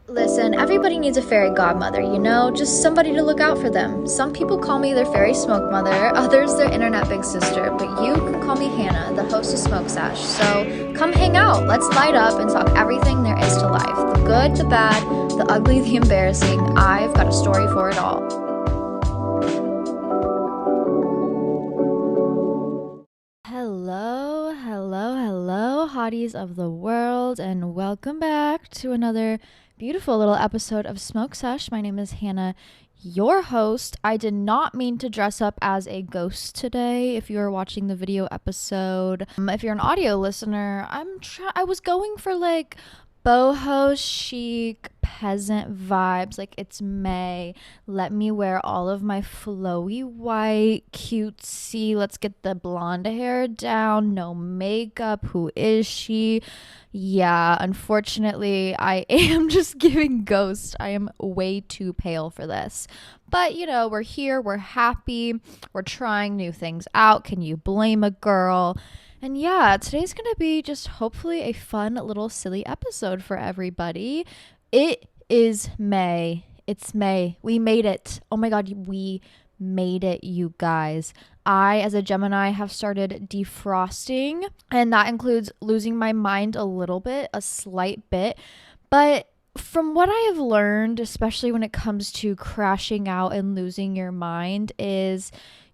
Listen, everybody needs a fairy godmother, just somebody to look out for them. Some people call me their fairy smoke mother, others their internet big sister, but you can call me Hannah, the host of Smoke Sash. So come hang out, let's light up and talk everything there is to life. The good, the bad, the ugly, the embarrassing. I've got a story for it all. Hello, hotties of the world, and welcome back to another beautiful little episode of Smoke Sesh. My name is Hannah, your host. I did not mean to dress up as a ghost today. If you are watching the video episode, if you're an audio listener, I was going for like boho chic peasant vibes. Like, it's May, let me wear all of my flowy white cutesy, let's get the blonde hair down, no makeup, who is she? Yeah, unfortunately I am just giving ghost. I am way too pale for this, but we're here, we're happy, we're trying new things out. Can you blame a girl? And yeah, today's going to be just hopefully a fun little silly episode for everybody. It is May. It's May. We made it. Oh my God, we made it, you guys. I, as a Gemini, have started defrosting, and that includes losing my mind a little bit, a slight bit. But from what I have learned, especially when it comes to crashing out and losing your mind, is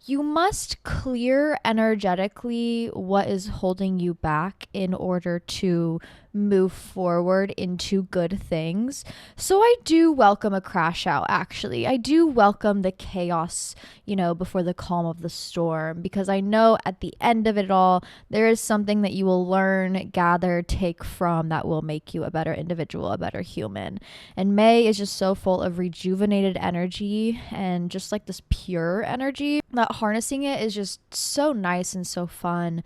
you must clear energetically what is holding you back in order to move forward into good things. So I do welcome a crash out, actually. I do welcome the chaos, before the calm of the storm, because I know at the end of it all, there is something that you will learn, gather, take from that will make you a better individual, a better human. And May is just so full of rejuvenated energy and just like this pure energy that harnessing it is just so nice and so fun,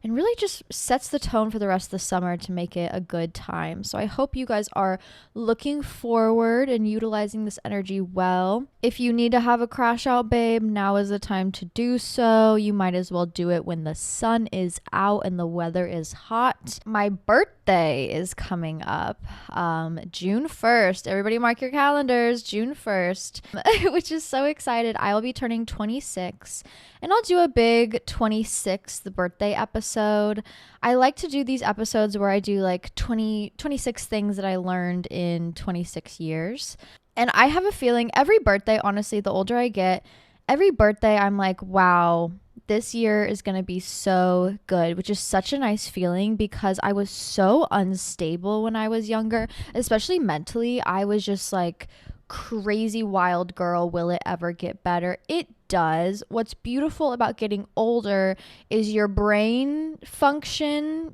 and really just sets the tone for the rest of the summer to make it a good time. So I hope you guys are looking forward and utilizing this energy well. If you need to have a crash out, babe, now is the time to do so. You might as well do it when the sun is out and the weather is hot. My birthday is coming up, June 1st. Everybody mark your calendars, June 1st, which is so excited. I will be turning 26, and I'll do a big 26th birthday episode. I like to do these episodes where I do like 26 things that I learned in 26 years. And I have a feeling every birthday, honestly, the older I get, every birthday I'm like, wow, this year is going to be so good, which is such a nice feeling because I was so unstable when I was younger, especially mentally. I was just like crazy wild girl. Will it ever get better? It does. What's beautiful about getting older is your brain function,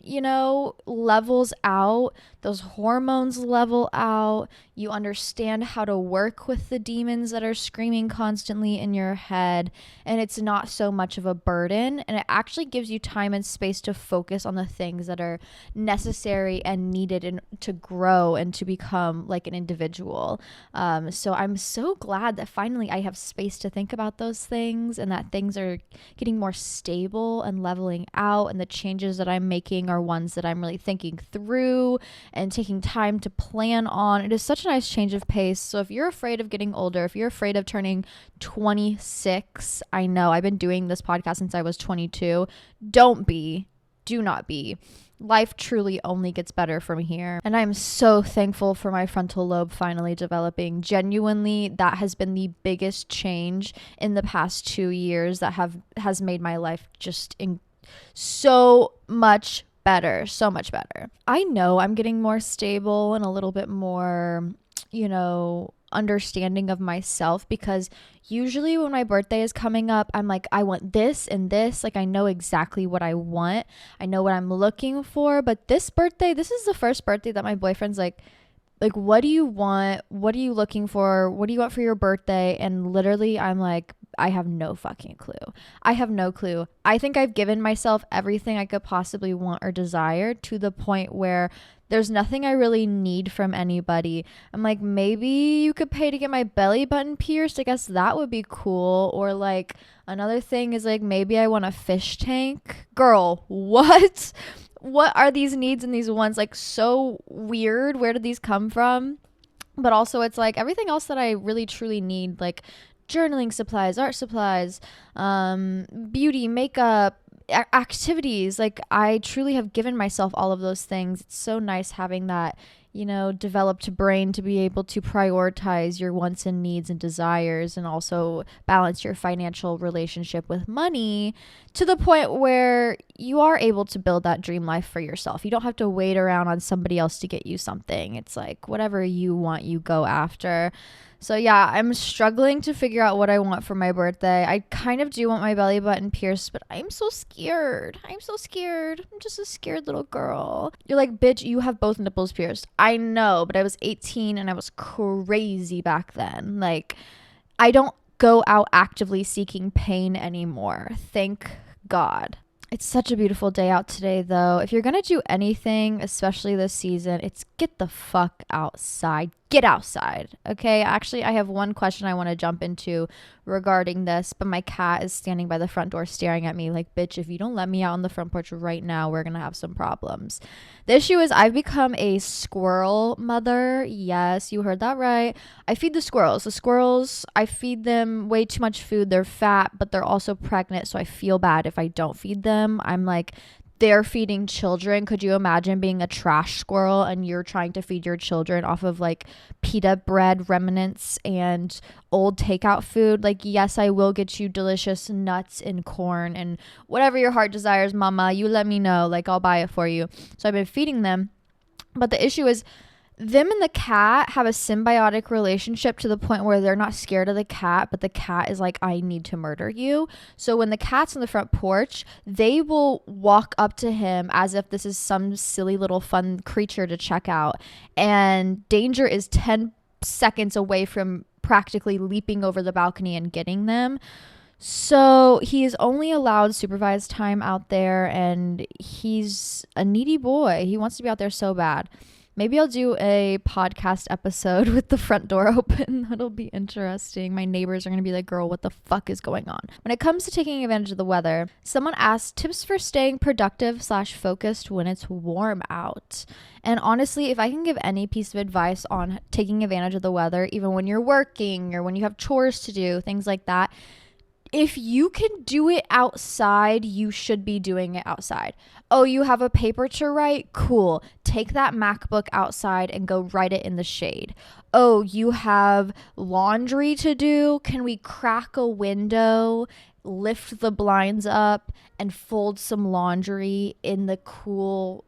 levels out. Those hormones level out. You understand how to work with the demons that are screaming constantly in your head, and it's not so much of a burden, and it actually gives you time and space to focus on the things that are necessary and needed to grow and to become like an individual. So I'm so glad that finally I have space to think about those things, and that things are getting more stable and leveling out, and the changes that I'm making are ones that I'm really thinking through and taking time to plan on. It is such a nice change of pace. So if you're afraid of getting older, if you're afraid of turning 26, I know I've been doing this podcast since I was 22. Do not be. Life truly only gets better from here. And I'm so thankful for my frontal lobe finally developing. Genuinely, that has been the biggest change in the past 2 years that has made my life just so much better. I know I'm getting more stable and a little bit more, understanding of myself, because usually when my birthday is coming up, I'm like, I want this and this. Like, I know exactly what I want. I know what I'm looking for. But this is the first birthday that my boyfriend's like, what do you want? What are you looking for? What do you want for your birthday? And literally, I'm like, I have no fucking clue. I have no clue. I think I've given myself everything I could possibly want or desire, to the point where there's nothing I really need from anybody. I'm like, maybe you could pay to get my belly button pierced. I guess that would be cool. Or like, another thing is like, maybe I want a fish tank. Girl, what? What are these needs and these wants? Like, so weird. Where did these come from? But also it's like everything else that I really truly need, like journaling supplies, art supplies, beauty, makeup, activities. Like I truly have given myself all of those things. It's so nice having that, developed brain to be able to prioritize your wants and needs and desires, and also balance your financial relationship with money to the point where you are able to build that dream life for yourself. You don't have to wait around on somebody else to get you something. It's like whatever you want, you go after. So yeah, I'm struggling to figure out what I want for my birthday. I kind of do want my belly button pierced, but I'm so scared. I'm just a scared little girl. You're like, bitch, you have both nipples pierced. I know, but I was 18 and I was crazy back then. Like, I don't go out actively seeking pain anymore. Thank God. It's such a beautiful day out today, though. If you're going to do anything, especially this season, it's get the fuck outside. Get outside, okay? Actually, I have one question I want to jump into regarding this, but my cat is standing by the front door staring at me like, bitch, if you don't let me out on the front porch right now, we're going to have some problems. The issue is I've become a squirrel mother. Yes, you heard that right. I feed the squirrels. The squirrels, I feed them way too much food. They're fat, but they're also pregnant, so I feel bad if I don't feed them. I'm like, they're feeding children. Could you imagine being a trash squirrel and you're trying to feed your children off of like pita bread remnants and old takeout food? Like, yes, I will get you delicious nuts and corn and whatever your heart desires, mama. You let me know. Like, I'll buy it for you. So I've been feeding them. But the issue is them and the cat have a symbiotic relationship to the point where they're not scared of the cat, but the cat is like, I need to murder you. So when the cat's on the front porch, they will walk up to him as if this is some silly little fun creature to check out. And danger is 10 seconds away from practically leaping over the balcony and getting them. So he is only allowed supervised time out there, and he's a needy boy. He wants to be out there so bad. Maybe I'll do a podcast episode with the front door open. That'll be interesting. My neighbors are going to be like, girl, what the fuck is going on? When it comes to taking advantage of the weather, someone asked tips for staying productive / focused when it's warm out. And honestly, if I can give any piece of advice on taking advantage of the weather, even when you're working or when you have chores to do, things like that, if you can do it outside, you should be doing it outside. Oh, you have a paper to write? Cool. Take that MacBook outside and go write it in the shade. Oh, you have laundry to do? Can we crack a window, lift the blinds up, and fold some laundry in the cool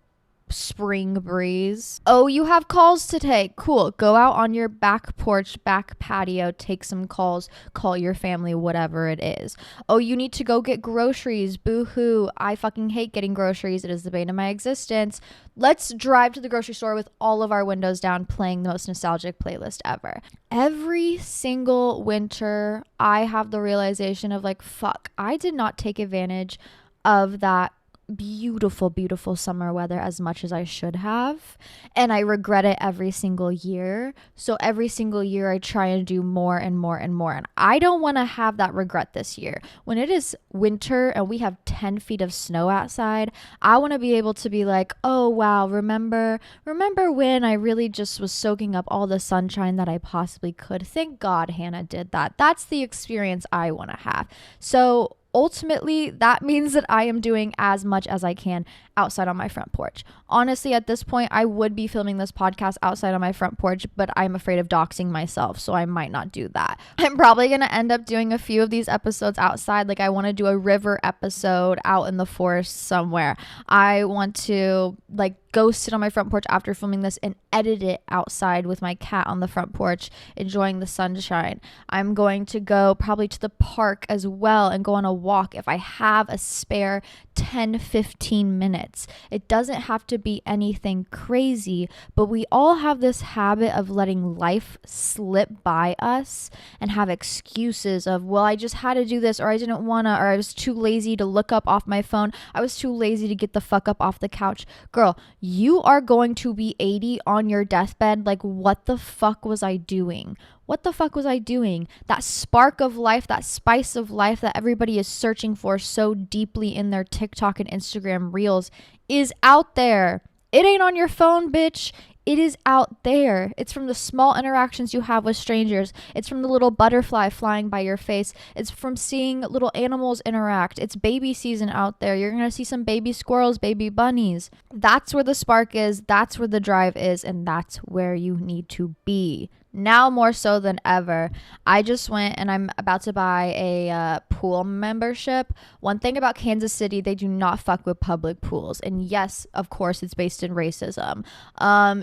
spring breeze? Oh, you have calls to take? Cool. Go out on your back porch, back patio, take some calls, call your family, whatever it is. Oh, you need to go get groceries. Boo-hoo. I fucking hate getting groceries. It is the bane of my existence. Let's drive to the grocery store with all of our windows down, playing the most nostalgic playlist ever. Every single winter, I have the realization of like, fuck, I did not take advantage of that beautiful summer weather as much as I should have, and I regret it every single year. So every single year I try and do more and more and more, and I don't want to have that regret this year. When it is winter and we have 10 feet of snow outside, I want to be able to be like, oh wow, remember when I really just was soaking up all the sunshine that I possibly could. Thank God Hannah did that. That's the experience I want to have. So ultimately, that means that I am doing as much as I can outside on my front porch. Honestly, at this point, I would be filming this podcast outside on my front porch, but I'm afraid of doxing myself, so I might not do that. I'm probably going to end up doing a few of these episodes outside. Like, I want to do a river episode out in the forest somewhere. I want to, like, go sit on my front porch after filming this and edit it outside with my cat on the front porch, enjoying the sunshine. I'm going to go probably to the park as well and go on a walk if I have a spare 10-15 minutes. It doesn't have to be anything crazy, but we all have this habit of letting life slip by us and have excuses of, well, I just had to do this, or I didn't want to, or I was too lazy to look up off my phone. I was too lazy to get the fuck up off the couch. Girl, you are going to be 80 on your deathbed. Like, what the fuck was I doing? What the fuck was I doing? That spark of life, that spice of life that everybody is searching for so deeply in their TikTok and Instagram reels is out there. It ain't on your phone, bitch. It is out there. It's from the small interactions you have with strangers. It's from the little butterfly flying by your face. It's from seeing little animals interact. It's baby season out there. You're going to see some baby squirrels, baby bunnies. That's where the spark is. That's where the drive is. And that's where you need to be. Now more so than ever. I just went and I'm about to buy a pool membership. One thing about Kansas City, they do not fuck with public pools. And yes, of course, it's based in racism.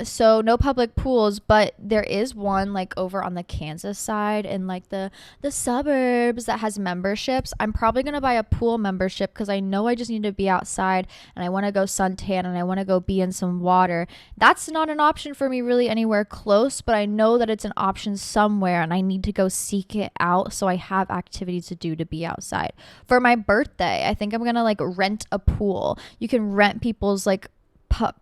So no public pools, but there is one like over on the Kansas side in like the suburbs that has memberships. I'm probably going to buy a pool membership because I know I just need to be outside and I want to go suntan and I want to go be in some water. That's not an option for me really anywhere close, but I know that it's an option somewhere and I need to go seek it out so I have activities to do to be outside. For my birthday, I think I'm gonna like rent a pool. You can rent people's like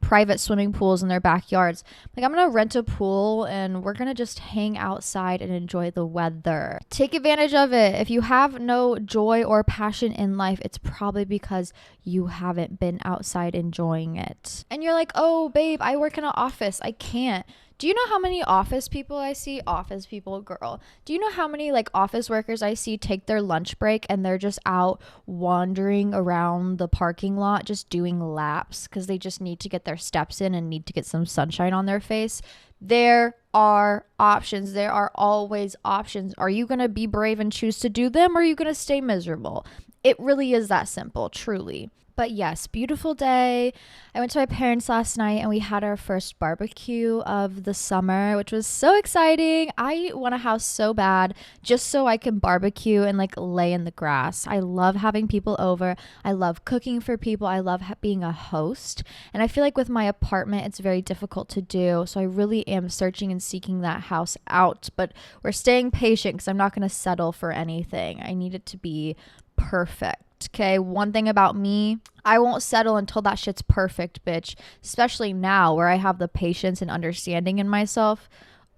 private swimming pools in their backyards. Like I'm gonna rent a pool and we're gonna just hang outside and enjoy the weather. Take advantage of it. If you have no joy or passion in life, it's probably because you haven't been outside enjoying it. And you're like, oh babe, I work in an office, I can't. Do you know how many office people I see? Office people, girl. Do you know how many like office workers I see take their lunch break and they're just out wandering around the parking lot just doing laps because they just need to get their steps in and need to get some sunshine on their face? There are options. There are always options. Are you going to be brave and choose to do them, or are you going to stay miserable? It really is that simple, truly. But yes, beautiful day. I went to my parents last night and we had our first barbecue of the summer, which was so exciting. I want a house so bad just so I can barbecue and like lay in the grass. I love having people over. I love cooking for people. I love being a host. And I feel like with my apartment, it's very difficult to do. So I really am searching and seeking that house out. But we're staying patient because I'm not going to settle for anything. I need it to be perfect. Okay, one thing about me, I won't settle until that shit's perfect, bitch. Especially now where I have the patience and understanding in myself.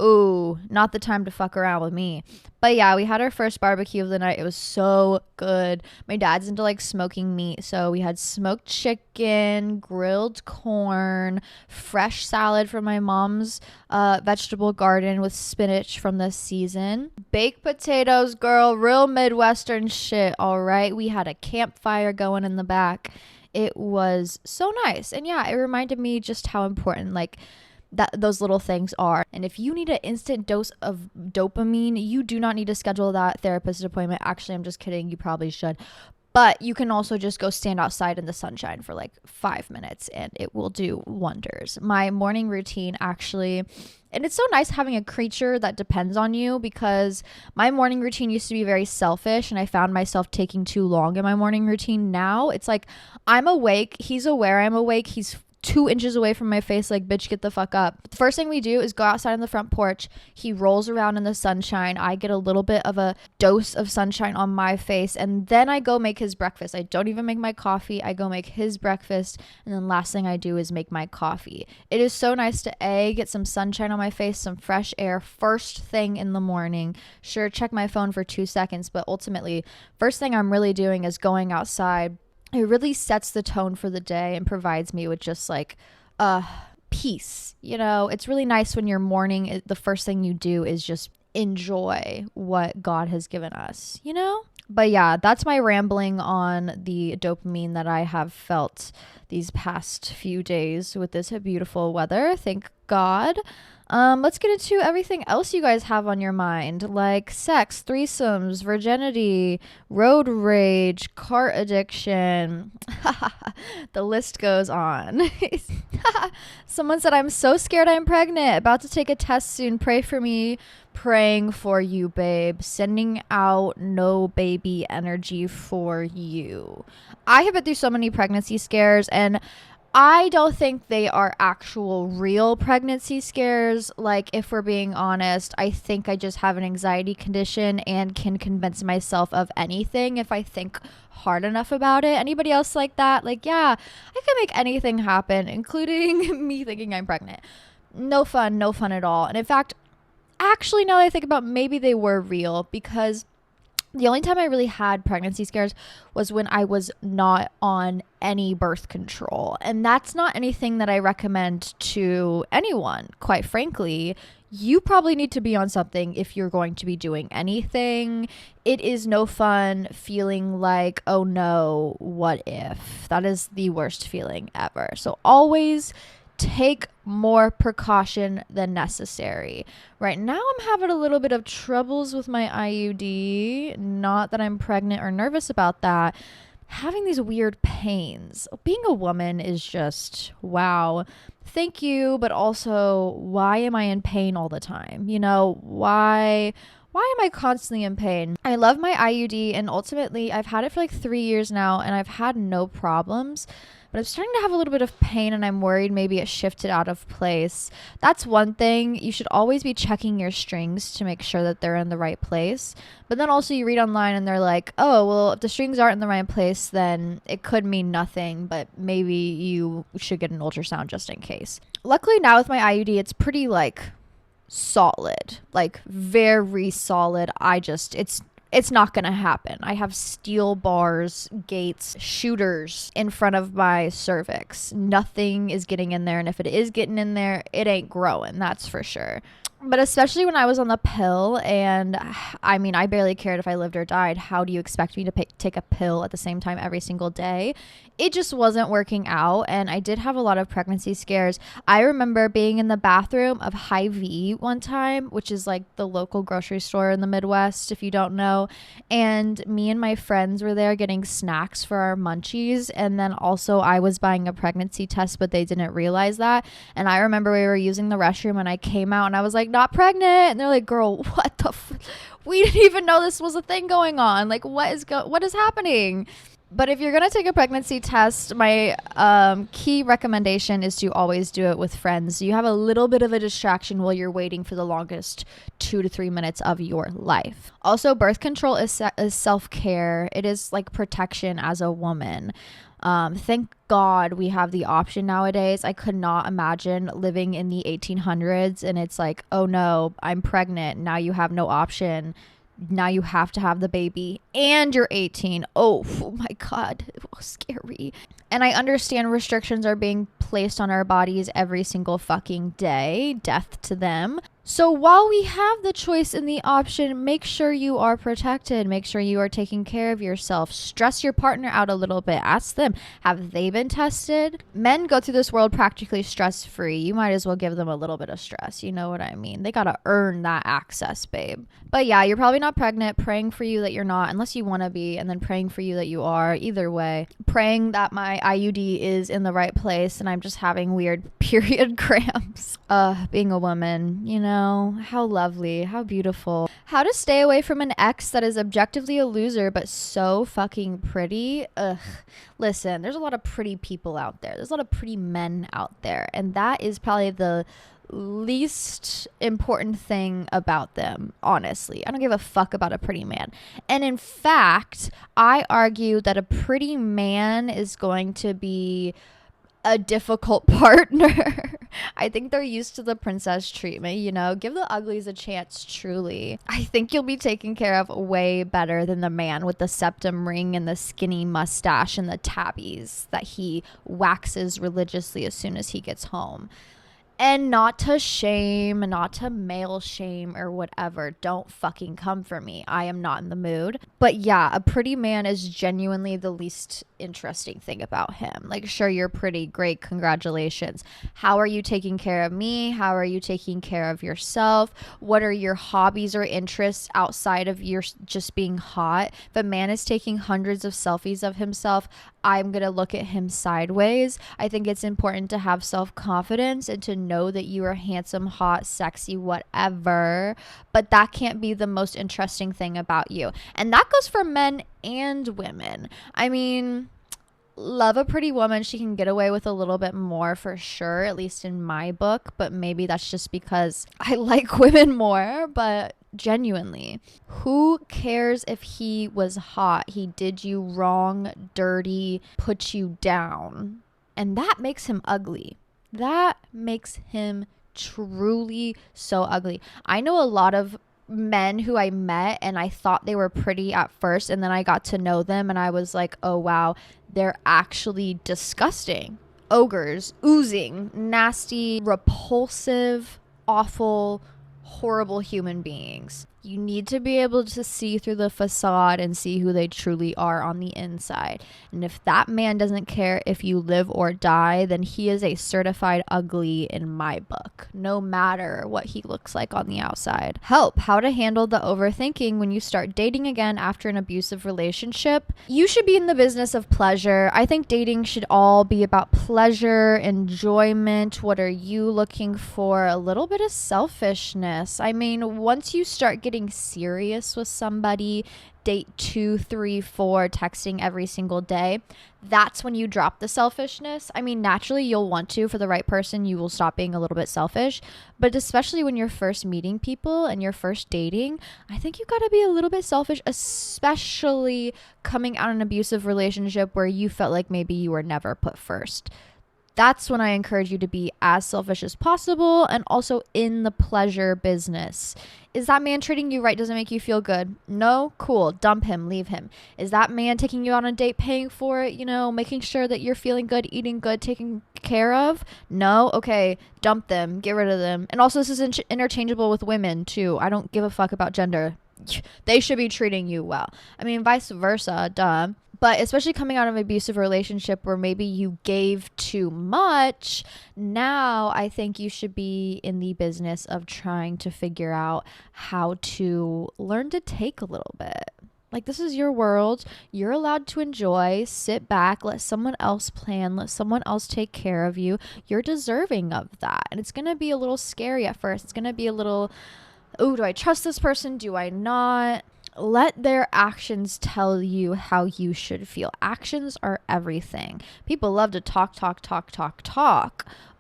Ooh, not the time to fuck around with me. But yeah, we had our first barbecue of the night. It was so good. My dad's into like smoking meat. So we had smoked chicken, grilled corn, fresh salad from my mom's vegetable garden with spinach from this season. Baked potatoes, girl, real Midwestern shit, all right? We had a campfire going in the back. It was so nice. And yeah, it reminded me just how important like that those little things are. And if you need an instant dose of dopamine, you do not need to schedule that therapist appointment. Actually, I'm just kidding. You probably should. But you can also just go stand outside in the sunshine for like 5 minutes and it will do wonders. My morning routine actually, and it's so nice having a creature that depends on you, because my morning routine used to be very selfish and I found myself taking too long in my morning routine. Now it's like I'm awake, he's aware I'm awake, he's 2 inches away from my face, like, bitch, get the fuck up. The first thing we do is go outside on the front porch. He rolls around in the sunshine. I get a little bit of a dose of sunshine on my face, and then I go make his breakfast. I don't even make my coffee. I go make his breakfast, and then last thing I do is make my coffee. It is so nice to get some sunshine on my face, some fresh air first thing in the morning. Sure, check my phone for 2 seconds, but ultimately, first thing I'm really doing is going outside. It really sets the tone for the day and provides me with just like peace. You know, it's really nice when your morning, the first thing you do is just enjoy what God has given us, you know? But yeah, that's my rambling on the dopamine that I have felt these past few days with this beautiful weather. Thank God. Let's get into everything else you guys have on your mind, like sex, threesomes, virginity, road rage, cart addiction. The list goes on. Someone said, I'm so scared I'm pregnant. About to take a test soon. Pray for me. Praying for you, babe. Sending out no baby energy for you. I have been through so many pregnancy scares, and I don't think they are actual real pregnancy scares. Like, if we're being honest, I think I just have an anxiety condition and can convince myself of anything if I think hard enough about it. Anybody else like that? Like, yeah, I can make anything happen, including me thinking I'm pregnant. No fun at all. And in fact, actually, now that I think about it, maybe they were real, because The only time I really had pregnancy scares was when I was not on any birth control. And that's not anything that I recommend to anyone, quite frankly. You probably need to be on something if you're going to be doing anything. It is no fun feeling like, oh no, what if? That is the worst feeling ever. So always take more precaution than necessary. Right now, I'm having a little bit of troubles with my IUD. Not that I'm pregnant or nervous about that. Having these weird pains. Being a woman is just, wow. Thank you, but also, why am I in pain all the time? You know, why am I constantly in pain? I love my IUD, and ultimately, I've had it for like 3 years now, and I've had no problems. But I'm starting to have a little bit of pain, and I'm worried maybe it shifted out of place. That's one thing. You should always be checking your strings to make sure that they're in the right place. But then also you read online and they're like, oh, well, if the strings aren't in the right place, then it could mean nothing, but maybe you should get an ultrasound just in case. Luckily now with my IUD, it's pretty like solid, like very solid. It's not going to happen. I have steel bars, gates, shooters in front of my cervix. Nothing is getting in there. And if it is getting in there, it ain't growing. That's for sure. But especially when I was on the pill, and I mean, I barely cared if I lived or died. How do you expect me to take a pill at the same time every single day? It just wasn't working out, and I did have a lot of pregnancy scares. I remember being in the bathroom of Hy-Vee one time, which is like the local grocery store in the Midwest, if you don't know, and me and my friends were there getting snacks for our munchies, and then also I was buying a pregnancy test, but they didn't realize that, and I remember we were using the restroom, and I came out, and I was like, not pregnant, and they're like, girl, what the we didn't even know this was a thing going on. Like, what is happening? But if you're going to take a pregnancy test, my key recommendation is to always do it with friends. You have a little bit of a distraction while you're waiting for the longest 2 to 3 minutes of your life. Also, birth control is self-care. It is like protection as a woman. Thank God we have the option nowadays. I could not imagine living in the 1800s and it's like, oh no, I'm pregnant. Now you have no option. Now you have to have the baby and you're 18. Oh my God, scary. And I understand restrictions are being placed on our bodies every single fucking day. Death to them. So while we have the choice and the option, make sure you are protected. Make sure you are taking care of yourself. Stress your partner out a little bit. Ask them, have they been tested? Men go through this world practically stress-free. You might as well give them a little bit of stress. You know what I mean? They got to earn that access, babe. But yeah, you're probably not pregnant. Praying for you that you're not, unless you want to be, and then praying for you that you are. Either way, praying that my IUD is in the right place and I'm just having weird period cramps. Being a woman, you know, how lovely, how beautiful. How to stay away from an ex that is objectively a loser but so fucking pretty. Listen, there's a lot of pretty people out there. There's a lot of pretty men out there, and that is probably the least important thing about them, honestly. I don't give a fuck about a pretty man. And in fact, I argue that a pretty man is going to be a difficult partner. I think they're used to the princess treatment, you know. Give the uglies a chance, truly. I think you'll be taken care of way better than the man with the septum ring and the skinny mustache and the tabbies that he waxes religiously as soon as he gets home. And not to shame, not to male shame or whatever. Don't fucking come for me. I am not in the mood. But yeah, a pretty man is genuinely the least interesting thing about him. Like, sure, you're pretty. Great. Congratulations. How are you taking care of me? How are you taking care of yourself? What are your hobbies or interests outside of your just being hot? If a man is taking hundreds of selfies of himself, I'm going to look at him sideways. I think it's important to have self-confidence and to know that you are handsome, hot, sexy, whatever. But that can't be the most interesting thing about you. And that goes for men and women. I mean, love a pretty woman. She can get away with a little bit more for sure, at least in my book. But maybe that's just because I like women more. But genuinely, who cares if he was hot? He did you wrong, dirty, put you down. And that makes him ugly. That makes him truly so ugly. I know a lot of men who I met and I thought they were pretty at first, and then I got to know them and I was like, oh wow, they're actually disgusting. Ogres, oozing, nasty, repulsive, awful, horrible human beings. You need to be able to see through the facade and see who they truly are on the inside. And if that man doesn't care if you live or die, then he is a certified ugly in my book, no matter what he looks like on the outside. Help, how to handle the overthinking when you start dating again after an abusive relationship. You should be in the business of pleasure. I think dating should all be about pleasure, enjoyment. What are you looking for? A little bit of selfishness. I mean, once you start getting serious with somebody, date 2, 3, 4, texting every single day, that's when you drop the selfishness. I mean, naturally you'll want to, for the right person, you will stop being a little bit selfish, but especially when you're first meeting people and you're first dating, I think you gotta be a little bit selfish, especially coming out of an abusive relationship where you felt like maybe you were never put first. That's when I encourage you to be as selfish as possible and also in the pleasure business. Is that man treating you right? Doesn't make you feel good? No? Cool. Dump him. Leave him. Is that man taking you on a date, paying for it, making sure that you're feeling good, eating good, taken care of? No? Okay. Dump them. Get rid of them. And also, this is interchangeable with women too. I don't give a fuck about gender. They should be treating you well. I mean, vice versa. Duh. But especially coming out of an abusive relationship where maybe you gave too much, now I think you should be in the business of trying to figure out how to learn to take a little bit. Like, this is your world. You're allowed to enjoy, sit back, let someone else plan, let someone else take care of you. You're deserving of that. And it's going to be a little scary at first. It's going to be a little, oh, do I trust this person? Do I not? Let their actions tell you how you should feel. Actions are everything. People love to talk.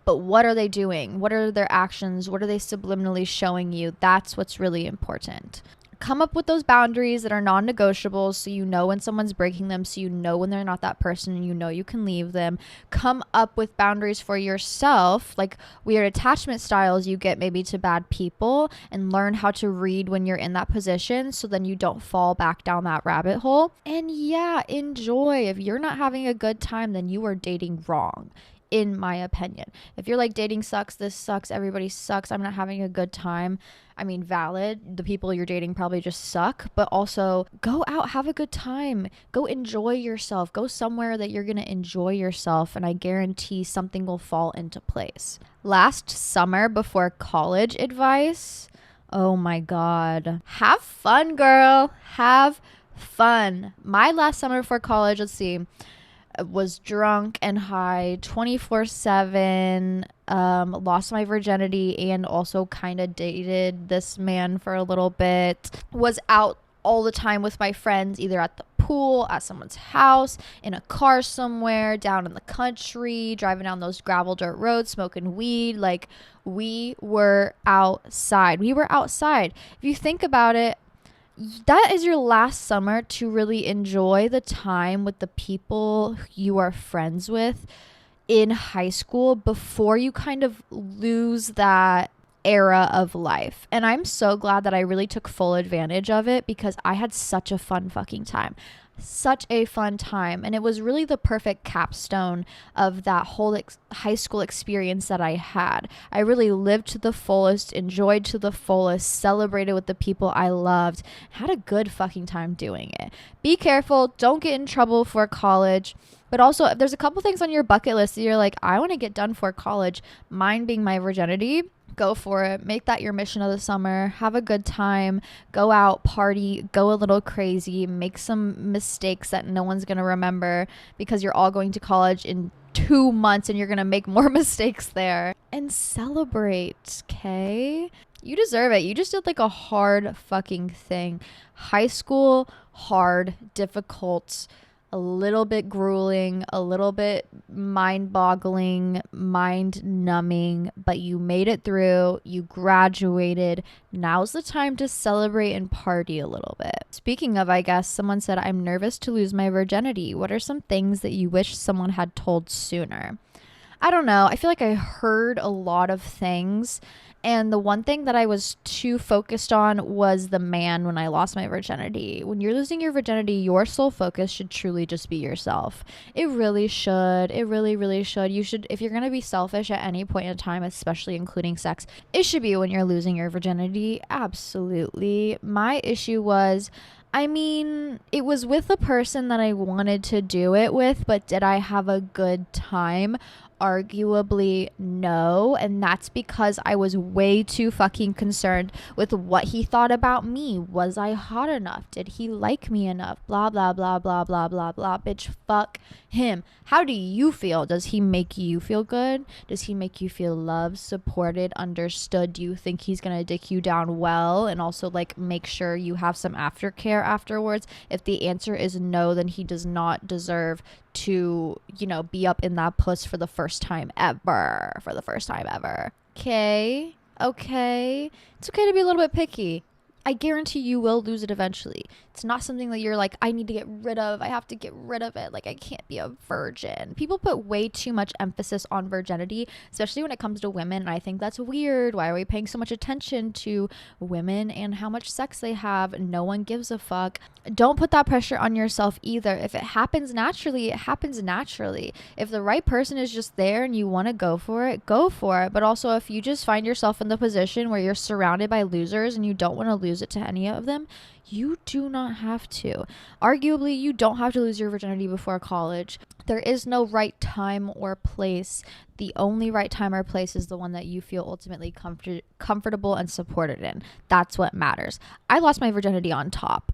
But what are they doing? What are their actions? What are they subliminally showing you? That's what's really important. Come up with those boundaries that are non-negotiable so you know when someone's breaking them, so you know when they're not that person and you know you can leave them. Come up with boundaries for yourself, like weird attachment styles you get maybe to bad people, and learn how to read when you're in that position so then you don't fall back down that rabbit hole. And yeah, enjoy. If you're not having a good time, then you are dating wrong. In my opinion, if you're like, dating sucks, this sucks, everybody sucks, I'm not having a good time, I mean, valid, the people you're dating probably just suck, but also go out, have a good time, go enjoy yourself, go somewhere that you're gonna enjoy yourself, and I guarantee something will fall into place. Last summer before college advice, oh my god, have fun, girl, have fun. My last summer before college, let's see, was drunk and high 24/7, lost my virginity, and also kind of dated this man for a little bit. Was out all the time with my friends, either at the pool, at someone's house, in a car somewhere, down in the country, driving down those gravel dirt roads, smoking weed. Like, we were outside. If you think about it, that is your last summer to really enjoy the time with the people you are friends with in high school before you kind of lose that era of life. And I'm so glad that I really took full advantage of it because I had such a fun fucking time. Such a fun time, and it was really the perfect capstone of that whole high school experience that I had. I really lived to the fullest, enjoyed to the fullest, celebrated with the people I loved, had a good fucking time doing it. Be careful, don't get in trouble for college. But also, if there's a couple things on your bucket list that you're like, I want to get done for college, mine being my virginity, go for it. Make that your mission of the summer. Have a good time. Go out, party, go a little crazy, make some mistakes that no one's going to remember because you're all going to college in 2 months and you're going to make more mistakes there. And celebrate, okay? You deserve it. You just did like a hard fucking thing. High school, hard, difficult, a little bit grueling, a little bit mind-boggling, mind-numbing, but you made it through, you graduated. Now's the time to celebrate and party a little bit. Speaking of, I guess, someone said, I'm nervous to lose my virginity. What are some things that you wish someone had told sooner? I don't know. I feel like I heard a lot of things And the one thing that I was too focused on was the man when I lost my virginity. When you're losing your virginity, your sole focus should truly just be yourself. It really should. It really, really should. You should, if you're going to be selfish at any point in time, especially including sex, it should be when you're losing your virginity. Absolutely. My issue was, I mean, it was with the person that I wanted to do it with, but did I have a good time? Arguably no, and that's because I was way too fucking concerned with what he thought about me. Was I hot enough? Did he like me enough? Blah blah blah blah blah blah blah. Bitch, fuck him. How do you feel? Does he make you feel good? Does he make you feel loved, supported, understood? Do you think he's gonna dick you down well and also like make sure you have some aftercare afterwards? If the answer is no, then he does not deserve to, you know, be up in that puss for the first time ever. Okay. It's okay to be a little bit picky. I guarantee you will lose it eventually. It's not something that you're like, I need to get rid of. I have to get rid of it. Like, I can't be a virgin. People put way too much emphasis on virginity, especially when it comes to women. And I think that's weird. Why are we paying so much attention to women and how much sex they have? No one gives a fuck. Don't put that pressure on yourself either. If it happens naturally, it happens naturally. If the right person is just there and you want to go for it, go for it. But also, if you just find yourself in the position where you're surrounded by losers and you don't want to lose it to any of them, you do not have to. Arguably, you don't have to lose your virginity before college. There is no right time or place. The only right time or place is the one that you feel ultimately comfortable and supported in. That's what matters. I lost my virginity on top.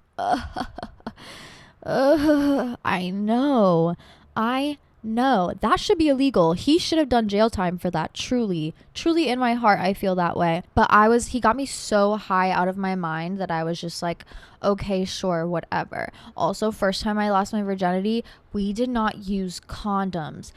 I know. That should be illegal. He should have done jail time for that. Truly in my heart, I feel that way. But he got me so high out of my mind that I was just like, okay, sure, whatever. Also, first time I lost my virginity, we did not use condoms.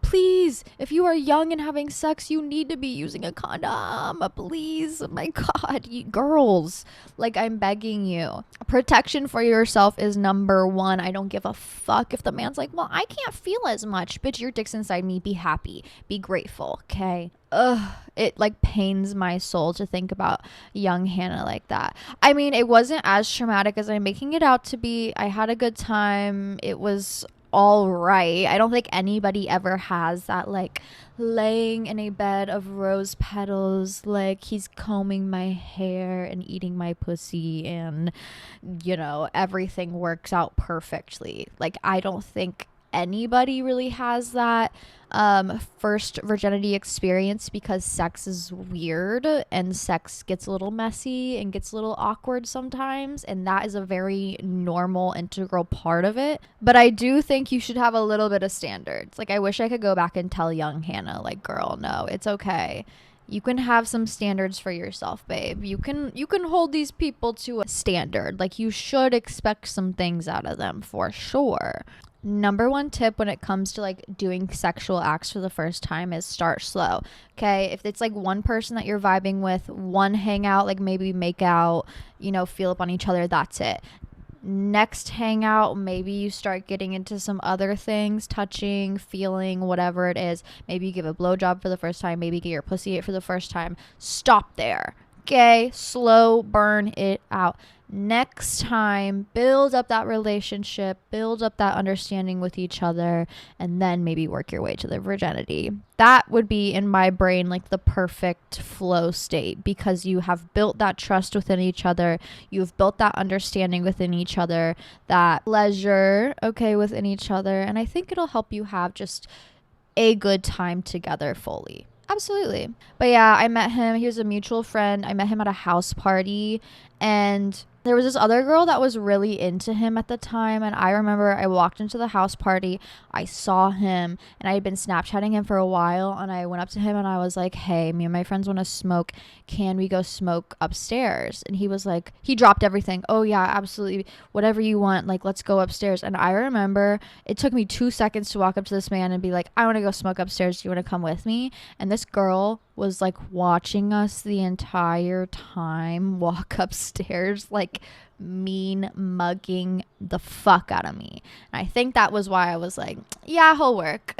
Please, if you are young and having sex, you need to be using a condom. Please, oh my God, you girls, like, I'm begging you. Protection for yourself is number one. I don't give a fuck if the man's like, well, I can't feel as much. Bitch, your dick's inside me. Be happy. Be grateful, okay? It like pains my soul to think about young Hannah like that. I mean, it wasn't as traumatic as I'm making it out to be. I had a good time. It was all right. I don't think anybody ever has that, like, laying in a bed of rose petals, like he's combing my hair and eating my pussy and, you know, everything works out perfectly. Like, I don't think anybody really has that first virginity experience, because sex is weird and sex gets a little messy and gets a little awkward sometimes, and that is a very normal integral part of it. But I do think you should have a little bit of standards. Like, I wish I could go back and tell young Hannah, like, girl, no, it's okay. You can have some standards for yourself, babe. You can hold these people to a standard. Like, you should expect some things out of them for sure. Number one tip when it comes to like doing sexual acts for the first time is start slow. Okay, if it's like one person that you're vibing with, one hangout, like maybe make out, you know, feel up on each other, that's it. Next hangout, maybe you start getting into some other things, touching, feeling, whatever it is. Maybe you give a blowjob for the first time, maybe get your pussy ate for the first time. Stop there. Okay, slow burn it out. Next time, build up that relationship, build up that understanding with each other, and then maybe work your way to the virginity. That would be, in my brain, like the perfect flow state, because you have built that trust within each other, you've built that understanding within each other, that pleasure, okay, within each other, and I think it'll help you have just a good time together fully. Absolutely. But yeah, I met him. He was a mutual friend. I met him at a house party, and there was this other girl that was really into him at the time. And I remember I walked into the house party, I saw him, and I had been Snapchatting him for a while. And I went up to him and I was like, hey, me and my friends want to smoke. Can we go smoke upstairs? And he was like, he dropped everything. Oh yeah, absolutely. Whatever you want. Like, let's go upstairs. And I remember it took me 2 seconds to walk up to this man and be like, I want to go smoke upstairs. Do you want to come with me? And this girl was like watching us the entire time walk upstairs, like mean mugging the fuck out of me. And I think that was why I was like, yeah, he'll work.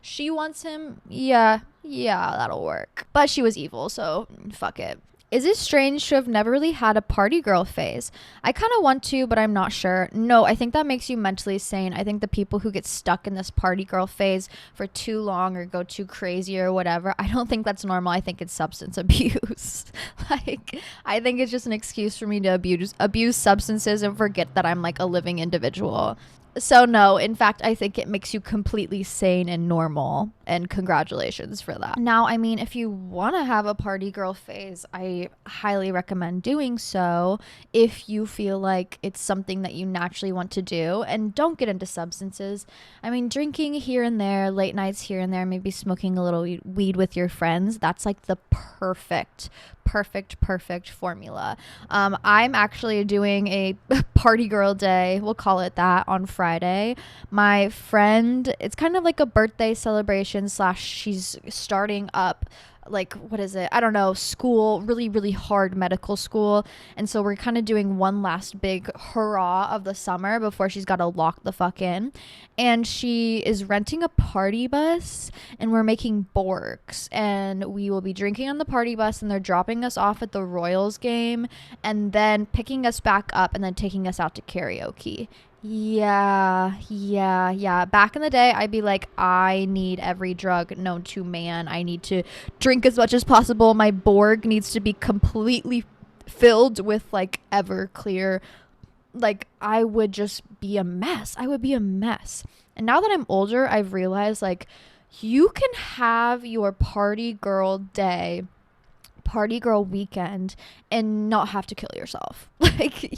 She wants him. Yeah, yeah, that'll work. But she was evil, so fuck it. Is it strange to have never really had a party girl phase? I kind of want to, but I'm not sure. No, I think that makes you mentally sane. I think the people who get stuck in this party girl phase for too long or go too crazy or whatever, I don't think that's normal. I think it's substance abuse. Like, I think it's just an excuse for me to abuse substances and forget that I'm like a living individual. So no, in fact, I think it makes you completely sane and normal, and congratulations for that. Now, I mean, if you want to have a party girl phase, I highly recommend doing so if you feel like it's something that you naturally want to do, and don't get into substances. I mean, drinking here and there, late nights here and there, maybe smoking a little weed with your friends, that's like the perfect formula. I'm actually doing a party girl day, we'll call it that, on Friday. My friend, it's kind of like a birthday celebration / she's starting up, like, what is it? I don't know, school, really hard medical school. And so we're kind of doing one last big hurrah of the summer before she's got to lock the fuck in. And she is renting a party bus, and we're making Borgs, and we will be drinking on the party bus, and they're dropping us off at the Royals game and then picking us back up and then taking us out to karaoke. Yeah. Back in the day, I'd be like, I need every drug known to man. I need to drink as much as possible. My Borg needs to be completely filled with like Everclear. Like, I would just be a mess. And now that I'm older, I've realized like you can have your party girl day, party girl weekend, and not have to kill yourself. Like,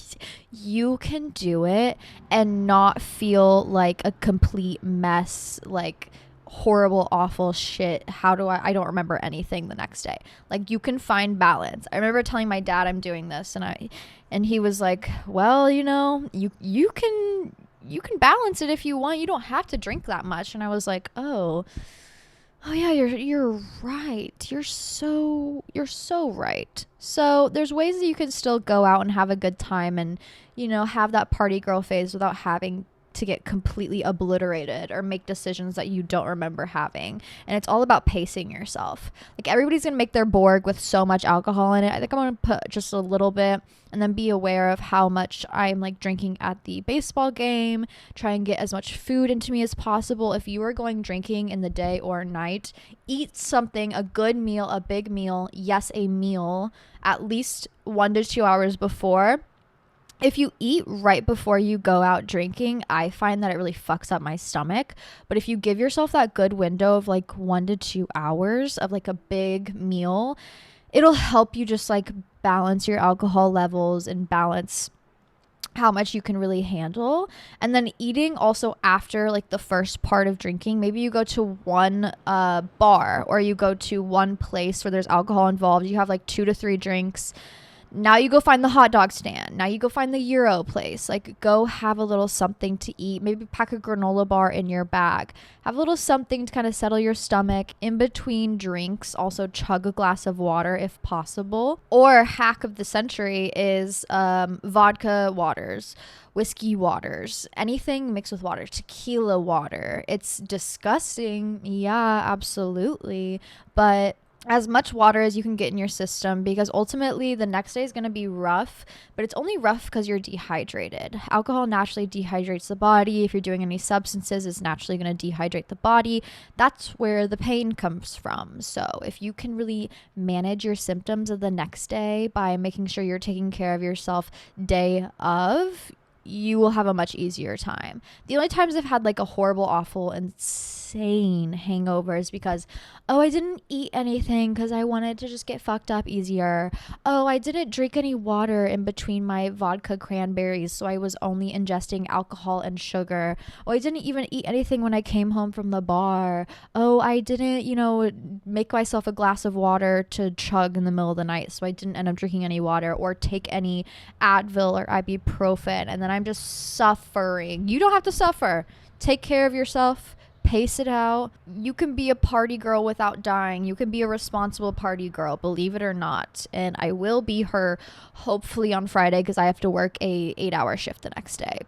you can do it and not feel like a complete mess, like horrible, awful shit. I don't remember anything the next day. Like, you can find balance. I remember telling my dad I'm doing this, and he was like, well, you know, you can balance it if you want. You don't have to drink that much. And I was like, oh yeah, you're right. You're so right. So there's ways that you can still go out and have a good time and, you know, have that party girl phase without having to get completely obliterated or make decisions that you don't remember having. And it's all about pacing yourself. Like, everybody's gonna make their Borg with so much alcohol in it. I think I'm gonna put just a little bit, and then be aware of how much I'm like drinking at the baseball game. Try and get as much food into me as possible. If you are going drinking in the day or night, eat something, a good meal, a big meal. Yes, a meal at least 1 to 2 hours before. If you eat right before you go out drinking, I find that it really fucks up my stomach. But if you give yourself that good window of like 1 to 2 hours of like a big meal, it'll help you just like balance your alcohol levels and balance how much you can really handle. And then eating also after like the first part of drinking. Maybe you go to one bar, or you go to one place where there's alcohol involved. You have like 2 to 3 drinks. Now you go find the hot dog stand. Now you go find the Euro place. Like, go have a little something to eat. Maybe pack a granola bar in your bag. Have a little something to kind of settle your stomach. In between drinks, also chug a glass of water if possible. Or hack of the century is vodka waters, whiskey waters, anything mixed with water, tequila water. It's disgusting. Yeah, absolutely. But as much water as you can get in your system, because ultimately the next day is going to be rough, but it's only rough because you're dehydrated. Alcohol naturally dehydrates the body. If you're doing any substances, it's naturally going to dehydrate the body. That's where the pain comes from. So if you can really manage your symptoms of the next day by making sure you're taking care of yourself day of, you will have a much easier time. The only times I've had like a horrible, awful, insane hangover is because, oh, I didn't eat anything because I wanted to just get fucked up easier. Oh, I didn't drink any water in between my vodka cranberries, so I was only ingesting alcohol and sugar. Oh, I didn't even eat anything when I came home from the bar. Oh, I didn't, make myself a glass of water to chug in the middle of the night, so I didn't end up drinking any water or take any Advil or ibuprofen, and then I'm just suffering. You don't have to suffer. Take care of yourself. Pace it out. You can be a party girl without dying. You can be a responsible party girl, believe it or not. And I will be her hopefully on Friday because I have to work a 8-hour shift the next day.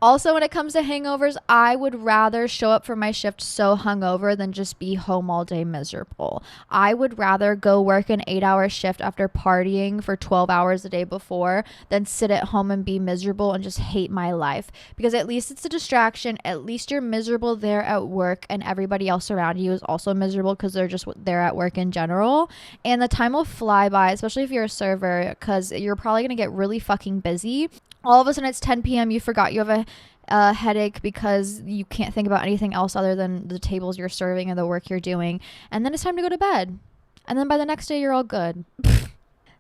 Also, when it comes to hangovers, I would rather show up for my shift so hungover than just be home all day miserable. I would rather go work an 8-hour shift after partying for 12 hours a day before than sit at home and be miserable and just hate my life. Because at least it's a distraction. At least you're miserable there at work and everybody else around you is also miserable because they're just there at work in general. And the time will fly by, especially if you're a server, because you're probably going to get really fucking busy. All of a sudden it's 10 p.m. You forgot you have a headache because you can't think about anything else other than the tables you're serving and the work you're doing. And then it's time to go to bed. And then by the next day, you're all good.